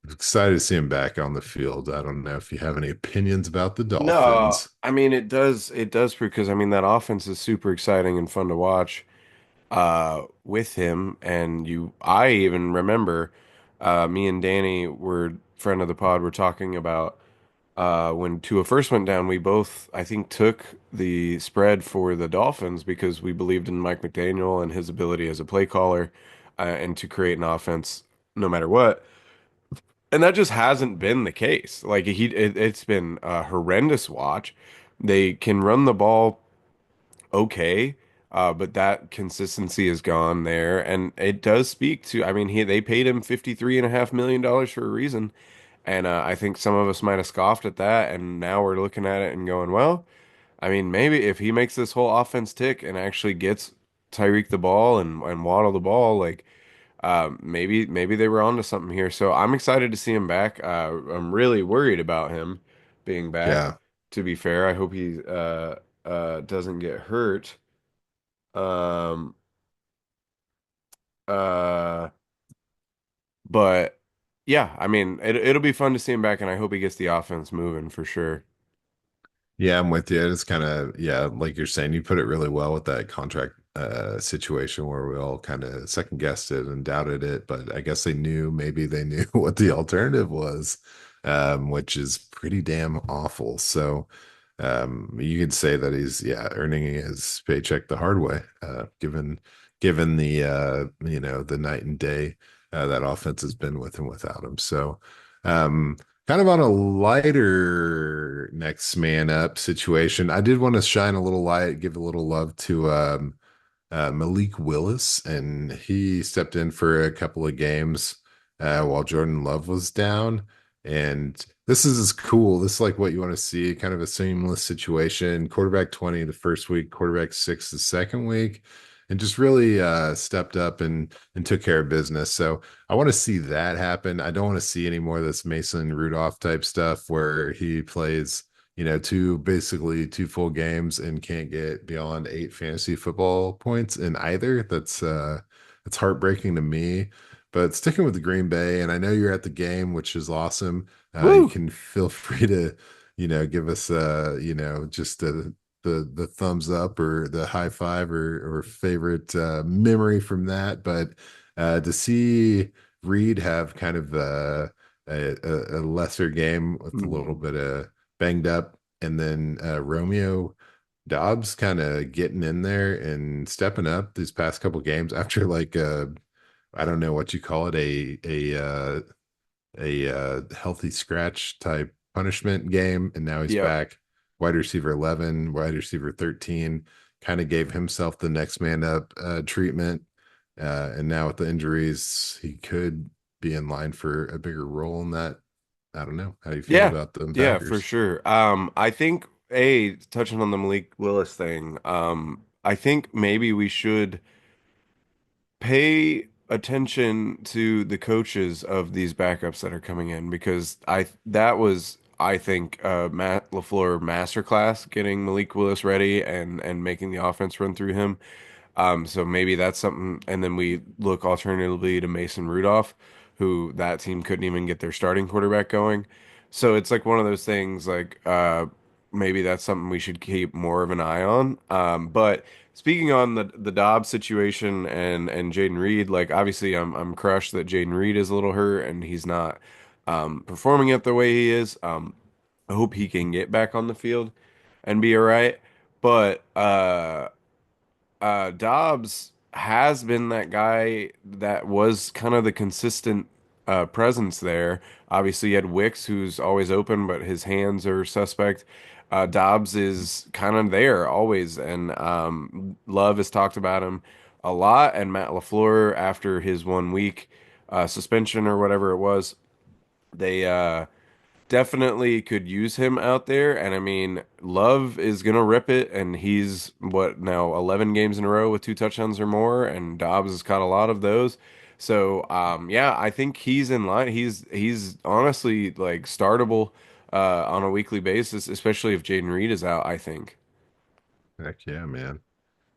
excited to see him back on the field. I don't know if you have any opinions about the No, Dolphins. I mean it does because I mean that offense is super exciting and fun to watch with him and I even remember me and Danny were friend of the pod were talking about when Tua first went down, we both I think took the spread for the Dolphins because we believed in Mike McDaniel and his ability as a play caller and to create an offense no matter what. And that just hasn't been the case. Like it's been a horrendous watch. They can run the ball okay, but that consistency is gone there, and it does speak to. I mean, they paid him $53.5 million for a reason, And I think some of us might have scoffed at that, and now we're looking at it and going, well, I mean, maybe if he makes this whole offense tick and actually gets Tyreek the ball and Waddle the ball, like maybe they were onto something here. So I'm excited to see him back. I'm really worried about him being back. Yeah. To be fair, I hope he doesn't get hurt. Um, uh, but yeah, I mean, it'll be fun to see him back, and I hope he gets the offense moving for sure. Yeah, I'm with you. It's kind of, yeah, like you're saying, you put it really well with that contract situation where we all kind of second guessed it and doubted it, but I guess maybe they knew what the alternative was, which is pretty damn awful. So you could say that he's, yeah, earning his paycheck the hard way, given the the night and day that offense has been with and without him. So kind of on a lighter next man up situation, I did want to shine a little light, give a little love to Malik Willis, and he stepped in for a couple of games while Jordan Love was down. And this is cool. This is like what you want to see, kind of a seamless situation. Quarterback 20 the first week, quarterback 6 the second week, and just really stepped up and took care of business. So I want to see that happen. I don't want to see any more of this Mason Rudolph type stuff where he plays basically two full games and can't get beyond 8 fantasy football points in either. It's heartbreaking to me. But sticking with the Green Bay, and I know you're at the game, which is awesome. You Woo! can feel free to, give us just the thumbs up or the high five or favorite memory from that. But to see Reed have kind of a lesser game with a little Mhm. bit of banged up, and then Romeo Dobbs kind of getting in there and stepping up these past couple games after like I don't know what you call it, a healthy scratch type punishment game, and now he's Yep. back. Wide receiver 11, wide receiver 13, kind of gave himself the next man up treatment. And now with the injuries, he could be in line for a bigger role in that. I don't know. How do you feel Yeah. about them Yeah, for Packers? sure. I think touching on the Malik Willis thing, I think maybe we should pay attention to the coaches of these backups that are coming in because I think Matt LaFleur masterclass getting Malik Willis ready and making the offense run through him. So maybe that's something. And then we look alternatively to Mason Rudolph, who that team couldn't even get their starting quarterback going. So it's like one of those things like maybe that's something we should keep more of an eye on. But speaking on the Dobbs situation and Jaden Reed, like obviously I'm crushed that Jaden Reed is a little hurt and he's not performing it the way he is. I hope he can get back on the field and be all right. But Dobbs has been that guy that was kind of the consistent presence there. Obviously, you had Wicks, who's always open, but his hands are suspect. Dobbs is kind of there always, and Love has talked about him a lot. And Matt LaFleur, after his 1 week suspension or whatever it was, they definitely could use him out there. And I mean, Love is gonna rip it, and he's what now 11 games in a row with 2 touchdowns or more, and Dobbs has caught a lot of those. So yeah, I think he's in line. He's honestly like startable on a weekly basis, especially if Jaden Reed is out, I think. Heck yeah, man.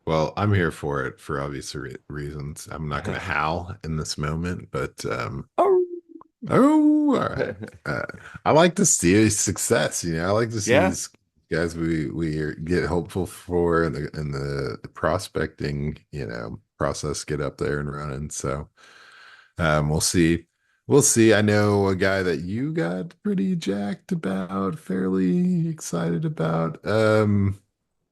Well, I'm here for it for obvious reasons. I'm not going to howl in this moment, but Oh. oh, all right. Uh, I like to see success. I like to see Yeah, these guys get hopeful for in the prospecting, process get up there and running. So we'll see. We'll see. I know a guy that you got pretty jacked about, fairly excited about.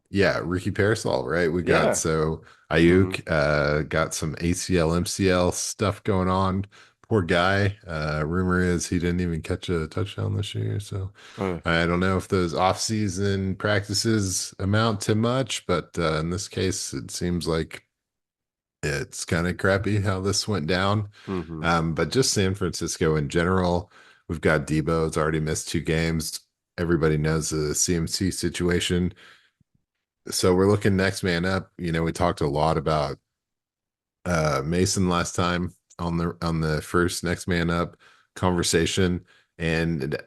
Yeah, Ricky Parasol, right? We got yeah. so Hmm. Ayuk got some ACL, MCL stuff going on. Poor guy. Rumor is he didn't even catch a touchdown this year. So Uh, I don't know if those off-season practices amount to much, but in this case, it seems like it's kind of crappy how this went down. hmm. But just San Francisco in general. We've got Debo's already missed 2 games. Everybody knows the CMC situation. So we're looking next man up. We talked a lot about Mason last time on the first next man up conversation, and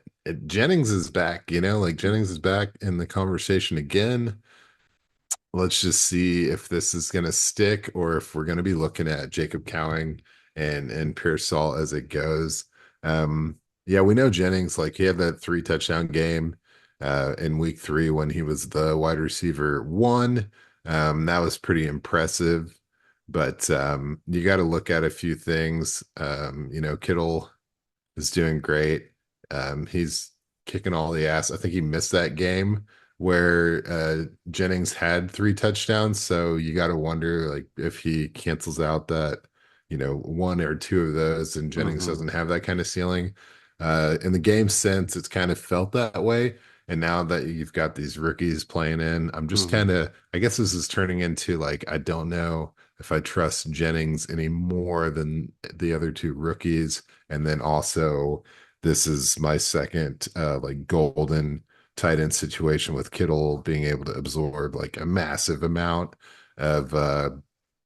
Jennings is back. Like Jennings is back in the conversation again. Let's just see if this is going to stick or if we're going to be looking at Jacob Cowing and Pearsall as it goes. Um, yeah, we know Jennings, like he had that 3 touchdown game in week 3 when he was the wide receiver one. That was pretty impressive, but you got to look at a few things. Kittle is doing great. He's kicking all the ass. I think he missed that game where Jennings had 3 touchdowns. So you got to wonder like if he cancels out that, 1 or 2 of those and Jennings Hmm. doesn't have that kind of ceiling. In the game since, it's kind of felt that way. And now that you've got these rookies playing in, I'm just Hmm. kind of, I guess this is turning into like, I don't know if I trust Jennings any more than the other 2 rookies. And then also, this is my second like golden tight end situation with Kittle being able to absorb like a massive amount of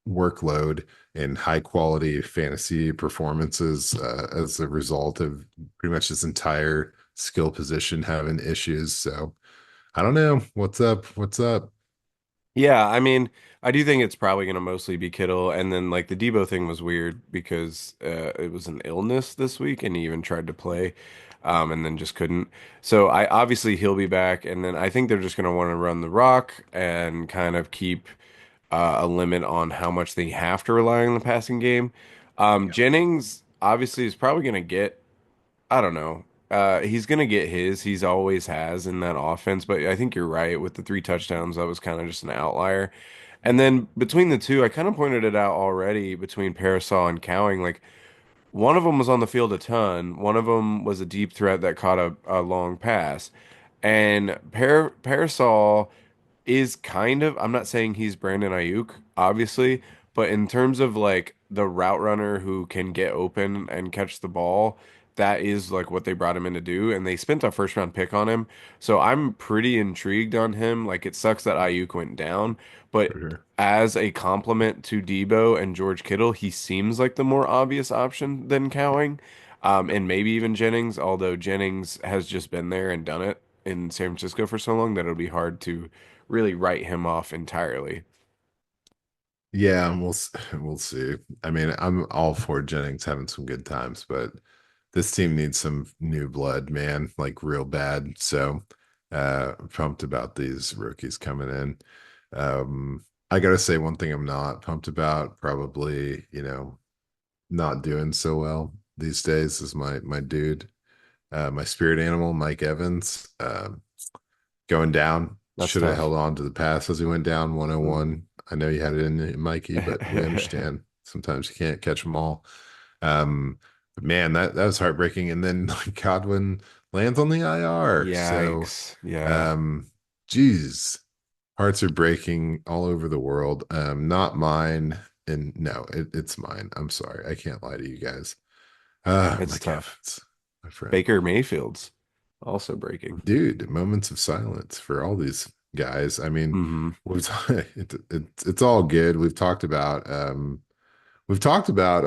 workload and high quality fantasy performances as a result of pretty much his entire skill position having issues. So I don't know. What's up? What's up? Yeah, I mean, I do think it's probably going to mostly be Kittle. And then, like, the Debo thing was weird because it was an illness this week and he even tried to play and then just couldn't. So, I obviously he'll be back. And then I think they're just going to want to run the rock and kind of keep a limit on how much they have to rely on the passing game. Yeah, Jennings obviously is probably going to get, I don't know. He's gonna get his. He's always has in that offense, but I think you're right with the 3 touchdowns. That was kind of just an outlier. And then between the two, I kind of pointed it out already between Parasol and Cowing. Like one of them was on the field a ton. One of them was a deep threat that caught a long pass. And Parasol is kind of, I'm not saying he's Brandon Ayuk, obviously, but in terms of like the route runner who can get open and catch the ball, that is like what they brought him in to do. And they spent a first round pick on him. So I'm pretty intrigued on him. Like it sucks that Ayuk went down, for but sure. as a complement to Debo and George Kittle, he seems like the more obvious option than Cowing. And maybe even Jennings, although Jennings has just been there and done it in San Francisco for so long that it'll be hard to really write him off entirely. Yeah, we'll see. I mean, I'm all for Jennings having some good times, but this team needs some new blood, man, like real bad. So, pumped about these rookies coming in. I gotta say one thing I'm not pumped about, probably, not doing so well these days is my dude, my spirit animal, Mike Evans. Going down. That's Should have tough. held on to the pass as he went down Hmm. 101. I know you had it in you, Mikey, but we understand. Sometimes you can't catch them all. But man, that was heartbreaking. And then like Godwin lands on the IR. So, Yikes. Yeah, um, geez, hearts are breaking all over the world. Not mine. And no, it's mine. I'm sorry. I can't lie to you guys. it's Mike tough. Evans, my friend. Baker Mayfield's also breaking. Dude, moments of silence for all these guys. I mean, Hmm. we've it's all good. We've talked about a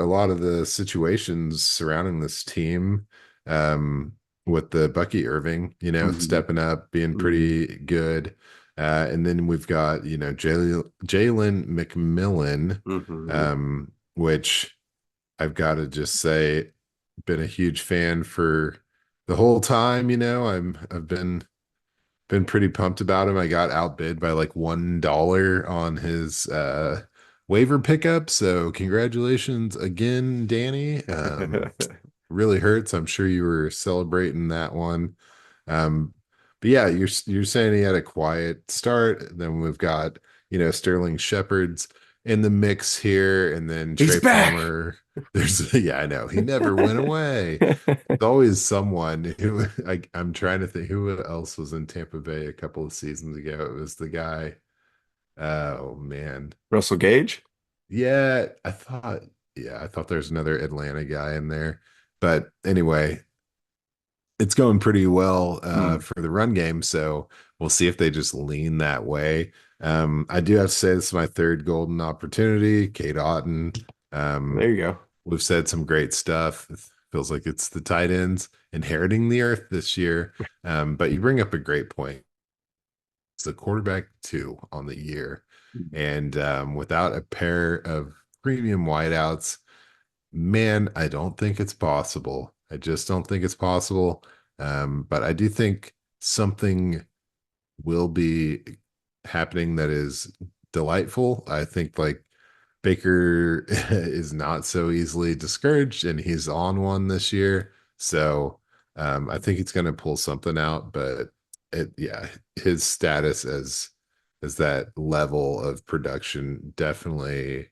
lot of the situations surrounding this team with the Bucky Irving, Hmm. stepping up, being Hmm. pretty good. And then we've got, Jalen McMillan, Hmm. which I've got to just say, been a huge fan for the whole time. I've been pretty pumped about him. I got outbid by like $1 on his waiver pickup. So congratulations again, Danny. Really hurts. I'm sure you were celebrating that one. Um, but yeah, you're saying he had a quiet start. Then we've got, Sterling Shepard's in the mix here, and then He's Trey back. Palmer. There's yeah, I know. He never went away. There's always someone who I'm trying to think who else was in Tampa Bay a couple of seasons ago. It was the guy. Oh man. Russell Gage? Yeah, I thought there's another Atlanta guy in there. But anyway, it's going pretty well Mm, for the run game, so we'll see if they just lean that way. I do have to say this is my third golden opportunity. Kate Otten. there Um, you go. we've said some great stuff. It feels like it's the tight ends inheriting the earth this year. But you bring up a great point. It's the quarterback two on the year, and without a pair of premium wideouts, man, I don't think it's possible. I just don't think it's possible. But I do think something will be happening that is delightful. I think like Baker is not so easily discouraged and he's on one this year. So I think he's going to pull something out, but yeah, his status as that level of production definitely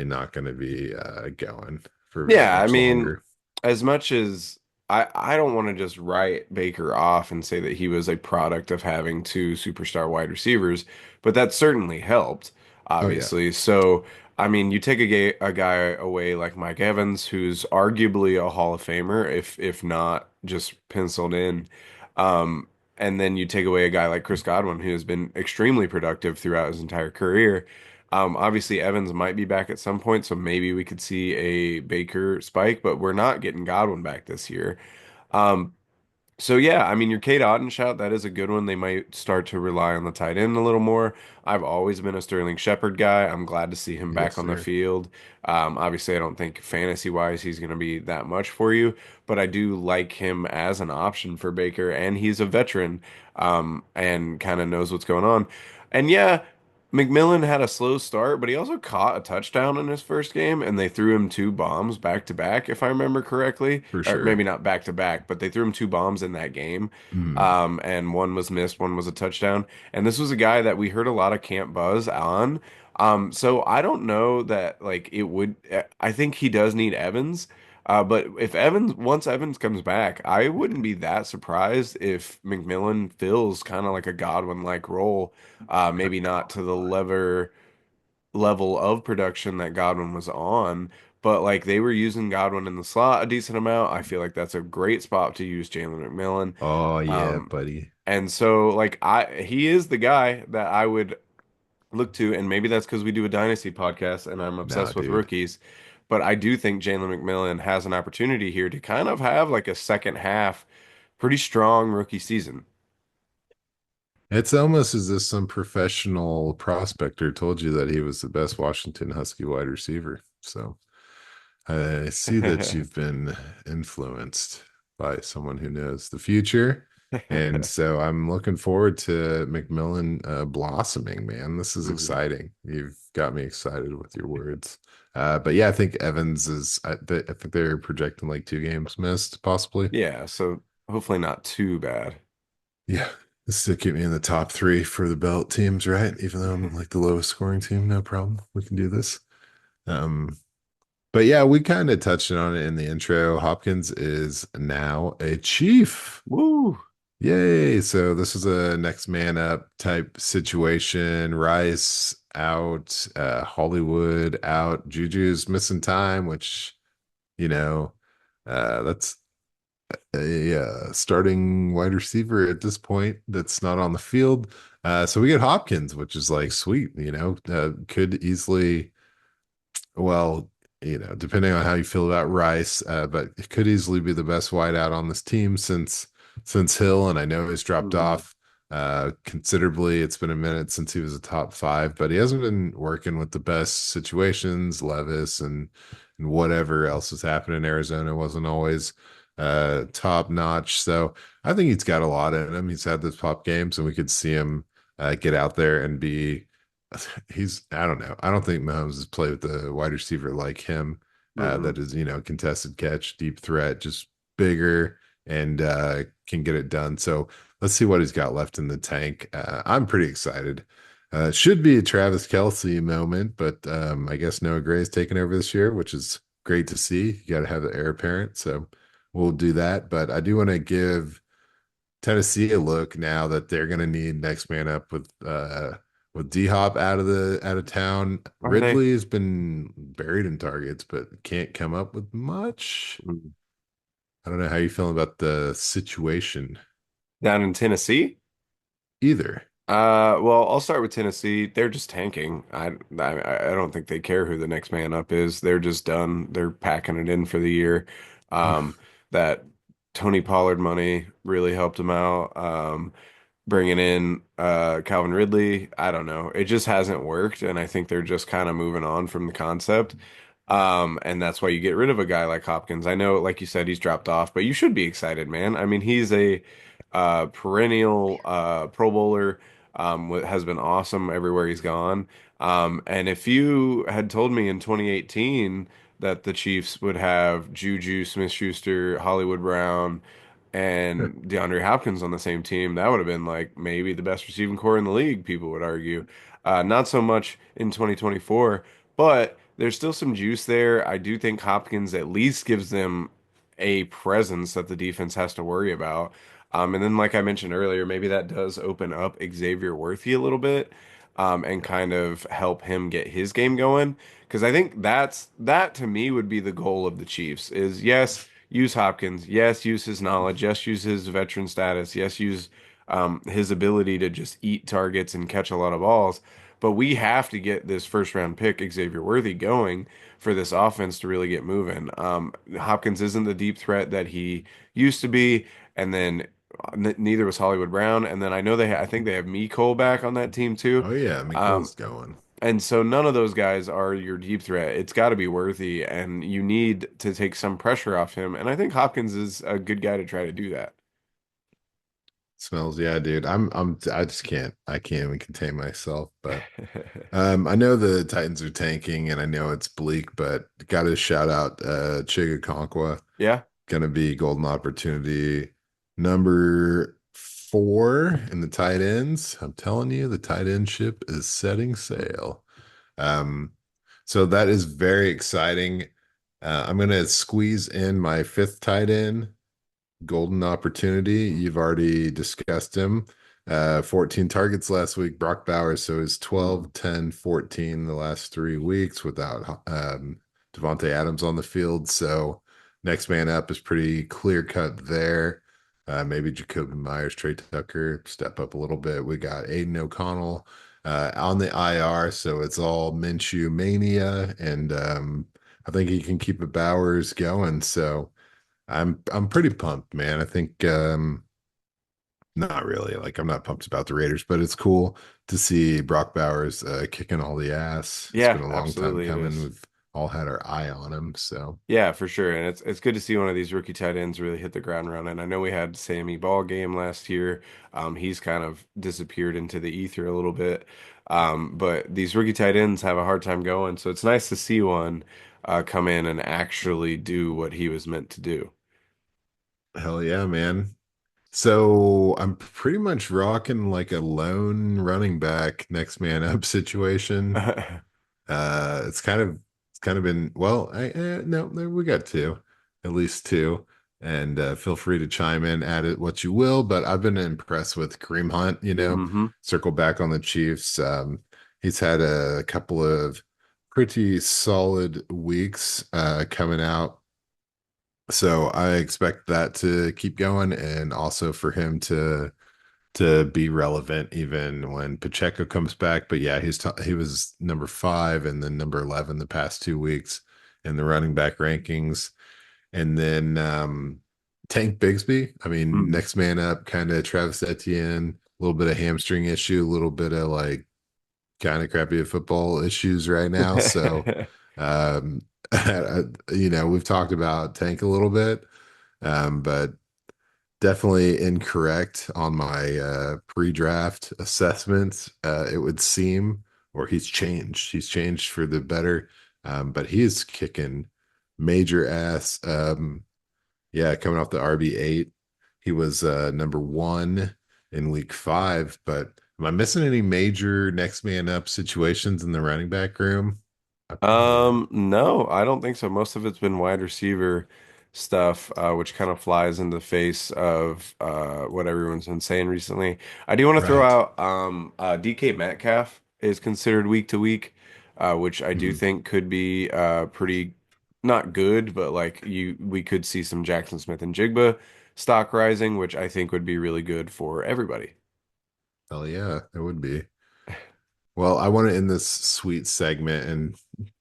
not going to be going for very Yeah, I much mean, longer. as much as I don't want to just write Baker off and say that he was a product of having two superstar wide receivers, but that certainly helped, Oh yeah, obviously. So, I mean, you take a guy away like Mike Evans, who's arguably a Hall of Famer, if not just penciled in. Um, and then you take away a guy like Chris Godwin, who has been extremely productive throughout his entire career. Obviously, Evans might be back at some point, so maybe we could see a Baker spike, but we're not getting Godwin back this year. Um, so yeah, I mean your Kate Otten shout, that is a good one. They might start to rely on the tight end a little more. I've always been a Sterling Shepard guy. I'm glad to see him yes back on the sir, field. Obviously, I don't think fantasy wise he's going to be that much for you, but I do like him as an option for Baker, and he's a veteran, and kind of knows what's going on. And yeah, McMillan had a slow start, but he also caught a touchdown in his first game, and they threw him two bombs back to back, if I remember correctly. for Or sure. maybe not back to back, but they threw him two bombs in that game. Mm, And one was missed, one was a touchdown. And this was a guy that we heard a lot of camp buzz on. So I don't know that like it would. I think he does need Evans. But if once Evans comes back, I wouldn't be that surprised if McMillan fills kind of like a Godwin-like role. Maybe not to the level of production that Godwin was on, but like they were using Godwin in the slot a decent amount. I feel like that's a great spot to use Jalen McMillan. oh yeah, Um, buddy. and so like he is the guy that I would look to, and maybe that's because we do a Dynasty podcast and I'm No, obsessed with dude. rookies. But I do think Jalen McMillan has an opportunity here to kind of have like a second half, pretty strong rookie season. It's almost as if some professional prospector told you that he was the best Washington Husky wide receiver. So I see that you've been influenced by someone who knows the future. And so I'm looking forward to McMillan blossoming, man. This is Mhm. exciting. You've got me excited with your words. But yeah, I think Evans is, I think they're projecting like 2 games missed, possibly. Yeah, so hopefully not too bad. Yeah. This still keep me in the top three for the belt teams, right? Even though I'm like the lowest scoring team, no problem. We can do this. Um, but yeah, we kind of touched on it in the intro. Hopkins is now a chief. Woo! Yay. So this is a next man up type situation. Rice out, Hollywood out, Juju's missing time, which, you know, that's a starting wide receiver at this point that's not on the field. So we get Hopkins, which is like sweet, could easily, well, depending on how you feel about Rice, but it could easily be the best wideout on this team since Hill, and I know he's dropped Mhm. off considerably. It's been a minute since he was a top five, but he hasn't been working with the best situations. Levis and whatever else is happening in Arizona wasn't always top notch. So I think he's got a lot in him. He's had those pop games, and we could see him get out there and be I don't know. I don't think Mahomes has played with a wide receiver like him that Mhm. is, contested catch, deep threat, just bigger and can get it done. So let's see what he's got left in the tank. I'm pretty excited. Should be a Travis Kelsey moment, but I guess Noah Gray's taken over this year, which is great to see. You got to have the heir apparent. So we'll do that. But I do want to give Tennessee a look now that they're going to need next man up with D Hop out of town. Are they? Ridley has been buried in targets, but can't come up with much. Mhm. I don't know how you feel about the situation Down in Tennessee? either. Well, I'll start with Tennessee. They're just tanking. I don't think they care who the next man up is. They're just done. They're packing it in for the year. Um, that Tony Pollard money really helped them out. Bringing in Calvin Ridley, I don't know. It just hasn't worked, and I think they're just kind of moving on from the concept. And that's why you get rid of a guy like Hopkins. I know, like you said, he's dropped off, but you should be excited, man. I mean, he's a perennial Pro Bowler, has been awesome everywhere he's gone. And if you had told me in 2018 that the Chiefs would have Juju Smith-Schuster, Hollywood Brown, and DeAndre Hopkins on the same team, that would have been like maybe the best receiving core in the league, people would argue. Not so much in 2024, but there's still some juice there. I do think Hopkins at least gives them a presence that the defense has to worry about. And then, like I mentioned earlier, maybe that does open up Xavier Worthy a little bit, and kind of help him get his game going. Because I think that to me would be the goal of the Chiefs is yes, use Hopkins, yes, use his knowledge, yes, use his veteran status, yes, use his ability to just eat targets and catch a lot of balls. But we have to get this first round pick, Xavier Worthy, going for this offense to really get moving. Hopkins isn't the deep threat that he used to be, and then neither was Hollywood Brown. And then I know I think they have Me Cole back on that team too. Oh yeah, Um, Mikol's going. and so none of those guys are your deep threat. It's got to be Worthy, and you need to take some pressure off him. And I think Hopkins is a good guy to try to do that. Smells, yeah, dude. I just can't. I can't even contain myself. But I know the Titans are tanking, and I know it's bleak, but got to shout out Chiga Conqua. Yeah. Gonna be golden opportunity number 4 in the tight ends. I'm telling you, the tight end ship is setting sail. Um, so that is very exciting. I'm gonna squeeze in my fifth tight end. Golden opportunity. You've already discussed him. 14 targets last week. Brock Bowers. So it's Mhm. 12, 10, 14 the last 3 weeks without Devontae Adams on the field. So next man up is pretty clear cut there. Maybe Jacoby Myers, Trey Tucker step up a little bit. We got Aiden O'Connell on the IR. So it's all Minshew mania. And I think he can keep the Bowers going. So I'm pretty pumped, man. I think not really. Like I'm not pumped about the Raiders, but it's cool to see Brock Bowers kicking all the ass. It's been Yeah, a long time absolutely it coming. is. We've all had our eye on him. So Yeah, for sure. And it's good to see one of these rookie tight ends really hit the ground running. I know we had Sammy Ball game last year. He's kind of disappeared into the ether a little bit. But these rookie tight ends have a hard time going. So it's nice to see one come in and actually do what he was meant to do. hell yeah, man. So I'm pretty much rocking like a lone running back next man up situation. It's kind of been well. No, we got two, at least two, and feel free to chime in, add it what you will. But I've been impressed with Kareem Hunt. hmm Circle back on the Chiefs. He's had a couple of pretty solid weeks coming out, so I expect that to keep going, and also for him to be relevant even when Pacheco comes back. But yeah, he was number 5 and then number 11 the past 2 weeks in the running back rankings. And then Tank Bigsby, I mean, hmm next man up, kind of Travis Etienne, a little bit of hamstring issue, a little bit of like kind of crappy football issues right now. So, um, we've talked about Tank a little bit, but definitely incorrect on my pre-draft assessments. It would seem, or he's changed. He's changed for the better, but he is kicking major ass. Yeah, coming off the RB8, he was number 1 in week 5. But am I missing any major next man up situations in the running back room? I probably am. No, I don't think so. Most of it's been wide receiver stuff, which kind of flies in the face of what everyone's been saying recently. I do want to throw Right. out DK Metcalf is considered week to week, which I do Mhm. think could be pretty not good, but like we could see some Jackson Smith and Jigba stock rising, which I think would be really good for everybody. Hell yeah, it would be. Well, I want to end this sweet segment and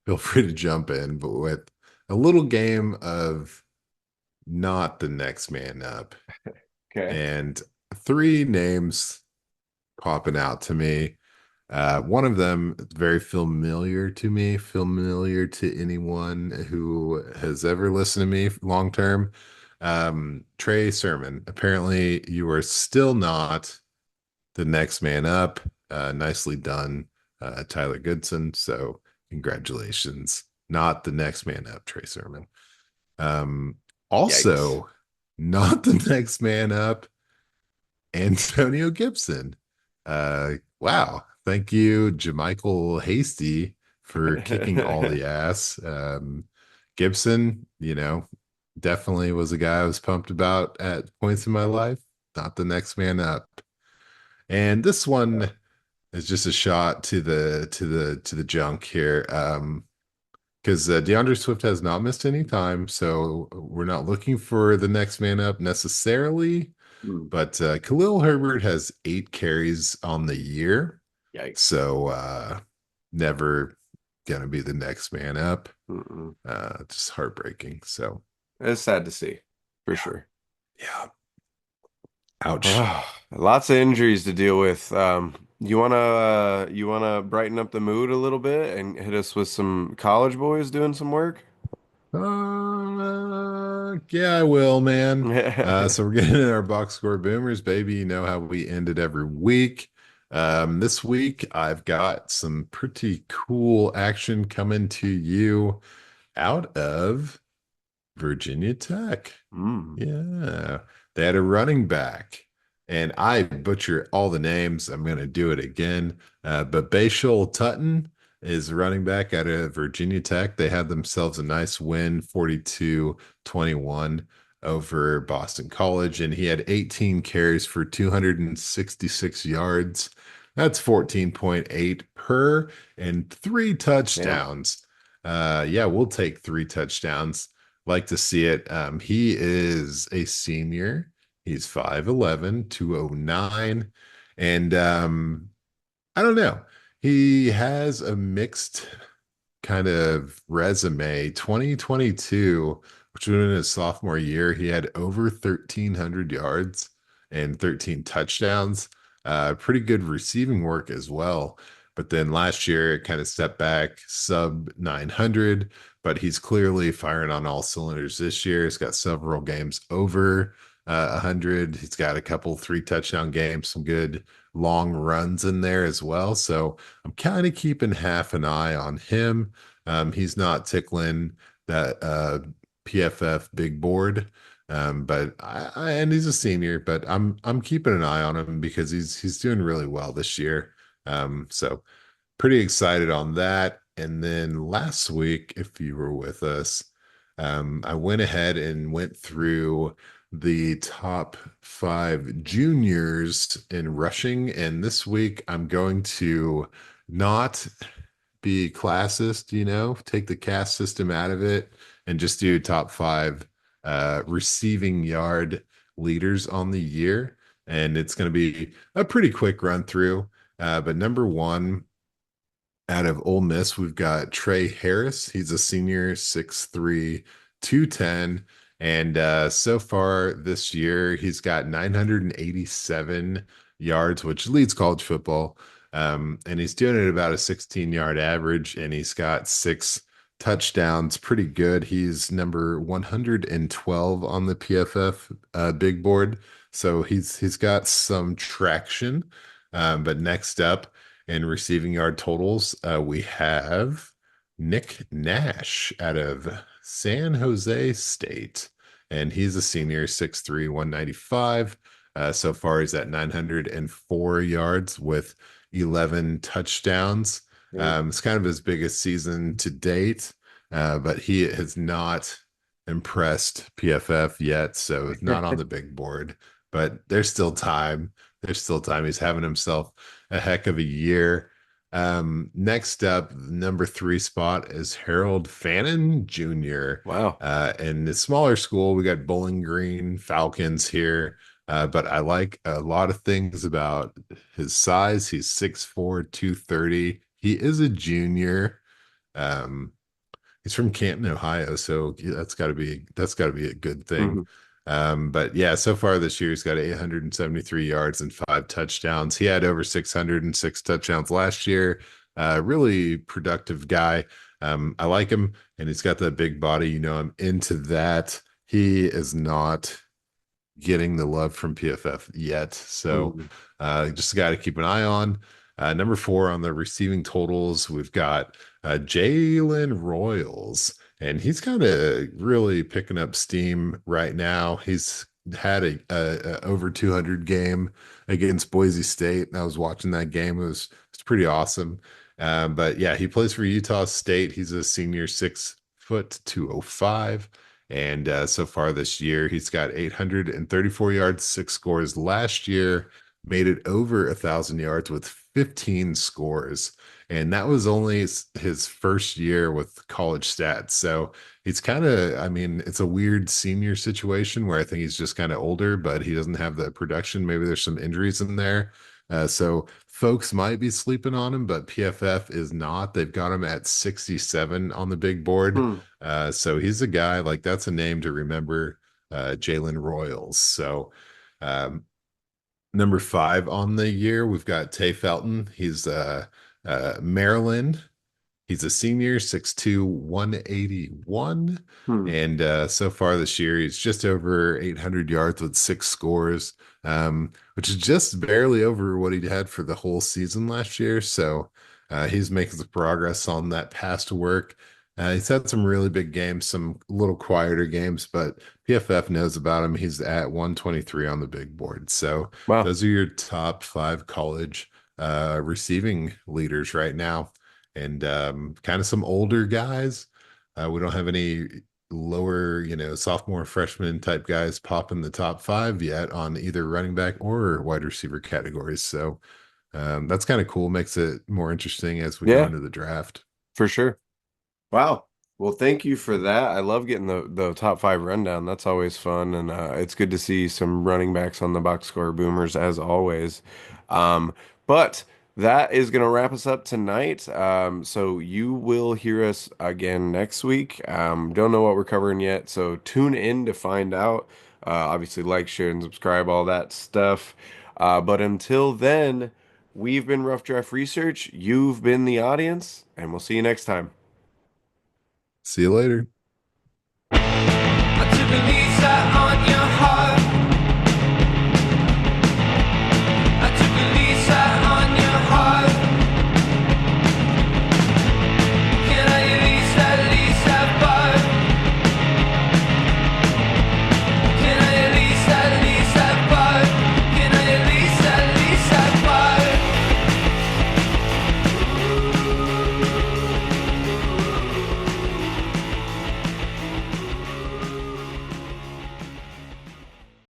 feel free to jump in, but with a little game of not the next man up. Okay. And three names popping out to me. One of them very familiar to me, familiar to anyone who has ever listened to me long term. Trey Sermon. Apparently, you are still not the next man up. Nicely done, Tyler Goodson. So, congratulations. Not the next man up, Trey Sermon. Um, Yikes. Also, not the next man up, Antonio Gibson. Wow. Thank you, Jamichael Hasty, for kicking all the ass. Gibson, definitely was a guy I was pumped about at points in my life. Not the next man up. And this one is just a shot to the junk here. Because DeAndre Swift has not missed any time, so we're not looking for the next man up necessarily. Hmm. But Khalil Herbert has 8 carries on the year, Yikes. so never gonna be the next man up. Mm-mm. Just heartbreaking. So It's sad to see, for yeah, sure. yeah. Ouch. Oh, lots of injuries to deal with. You wanna brighten up the mood a little bit and hit us with some college boys doing some work? Yeah, I will, man. So we're getting in our box score boomers, baby. You know how we end it every week. This week I've got some pretty cool action coming to you out of Virginia Tech. Mm. Yeah. They had a running back, and I butcher all the names. I'm going to do it again. But Bashal Tutton is running back out of Virginia Tech. They had themselves a nice win, 42-21 over Boston College, and he had 18 carries for 266 yards. That's 14.8 per and three Damn. touchdowns. Yeah, we'll take three touchdowns. Like to see it. He is a senior. He's 5'11", 209. And I don't know. He has a mixed kind of resume. 2022, which would have been his sophomore year, he had over 1,300 yards and 13 touchdowns. Pretty good receiving work as well. But then last year, it kind of stepped back sub 900, but he's clearly firing on all cylinders this year. He's got several games over 100. He's got a couple three touchdown games, some good long runs in there as well. So I'm kind of keeping half an eye on him. He's not tickling that PFF big board, but and he's a senior, but I'm keeping an eye on him because he's doing really well this year. So pretty excited on that. And then last week, if you were with us, I went ahead and went through the top 5 juniors in rushing. And this week, I'm going to not be classist, take the caste system out of it and just do top 5 receiving yard leaders on the year. And it's going to be a pretty quick run through. But number one, out of Ole Miss, we've got Trey Harris. He's a senior, 6'3", 210. And so far this year, he's got 987 yards, which leads college football. And he's doing it about a 16-yard average, and he's got 6 touchdowns. Pretty good. He's number 112 on the PFF big board. So he's got some traction. But next up, in receiving yard totals, we have Nick Nash out of San Jose State. And he's a senior, 6'3", 195. So far, he's at 904 yards with 11 touchdowns. Damn. It's kind of his biggest season to date, but he has not impressed PFF yet, so not on the big board. But there's still time. There's still time. He's having himself a heck of a year. Next up, number three spot is Harold Fannin Jr. Wow. In the smaller school, we got Bowling Green Falcons here. But I like a lot of things about his size. He's 6'4", 230. He is a junior. Um, He's from Canton, Ohio, so yeah, that's got to be a good thing. Hmm. But yeah, so far this year he's got 873 yards and five touchdowns. He had over 606 touchdowns last year. Really productive guy. I like him, and he's got that big body. I'm into that. He is not getting the love from PFF yet. So Hmm. just a guy to keep an eye on. Number four on the receiving totals, we've got Jalen Royals, and he's kind of really picking up steam right now. He's had a over 200 game against Boise State, and I was watching that game. It's pretty awesome. But yeah, he plays for Utah State. He's a senior, 6 foot 205. And so far this year, he's got 834 yards, six scores. Last year, made it over 1,000 yards with 15 scores. And that was only his first year with college stats. So he's kind of, I mean, it's a weird senior situation where I think he's just kind of older, but he doesn't have the production. Maybe there's some injuries in there. So folks might be sleeping on him, but PFF is not. They've got him at 67 on the big board. Hmm. So he's a guy like that's a name to remember, Jalen Royals. So um, number five on the year, we've got Tay Felton. He's Maryland. He's a senior, 6'2", 181. Hmm. And so far this year, he's just over 800 yards with six scores, which is just barely over what he had for the whole season last year. So he's making some progress on that past work. He's had some really big games, some little quieter games, but PFF knows about him. He's at 123 on the big board. So Wow. those are your top five college receiving leaders right now, and kind of some older guys. We don't have any lower, sophomore, freshman type guys popping the top five yet on either running back or wide receiver categories. So that's kind of cool. Makes it more interesting as we go Yeah, into the draft. for sure. Wow. Well, thank you for that. I love getting the top five rundown. That's always fun, and it's good to see some running backs on the box score boomers as always. But that is going to wrap us up tonight. So you will hear us again next week. Don't know what we're covering yet, so tune in to find out. Obviously, like, share, and subscribe, all that stuff. But until then, we've been Rough Draft Research. You've been the audience, and we'll see you next time. See you later. I took a lease out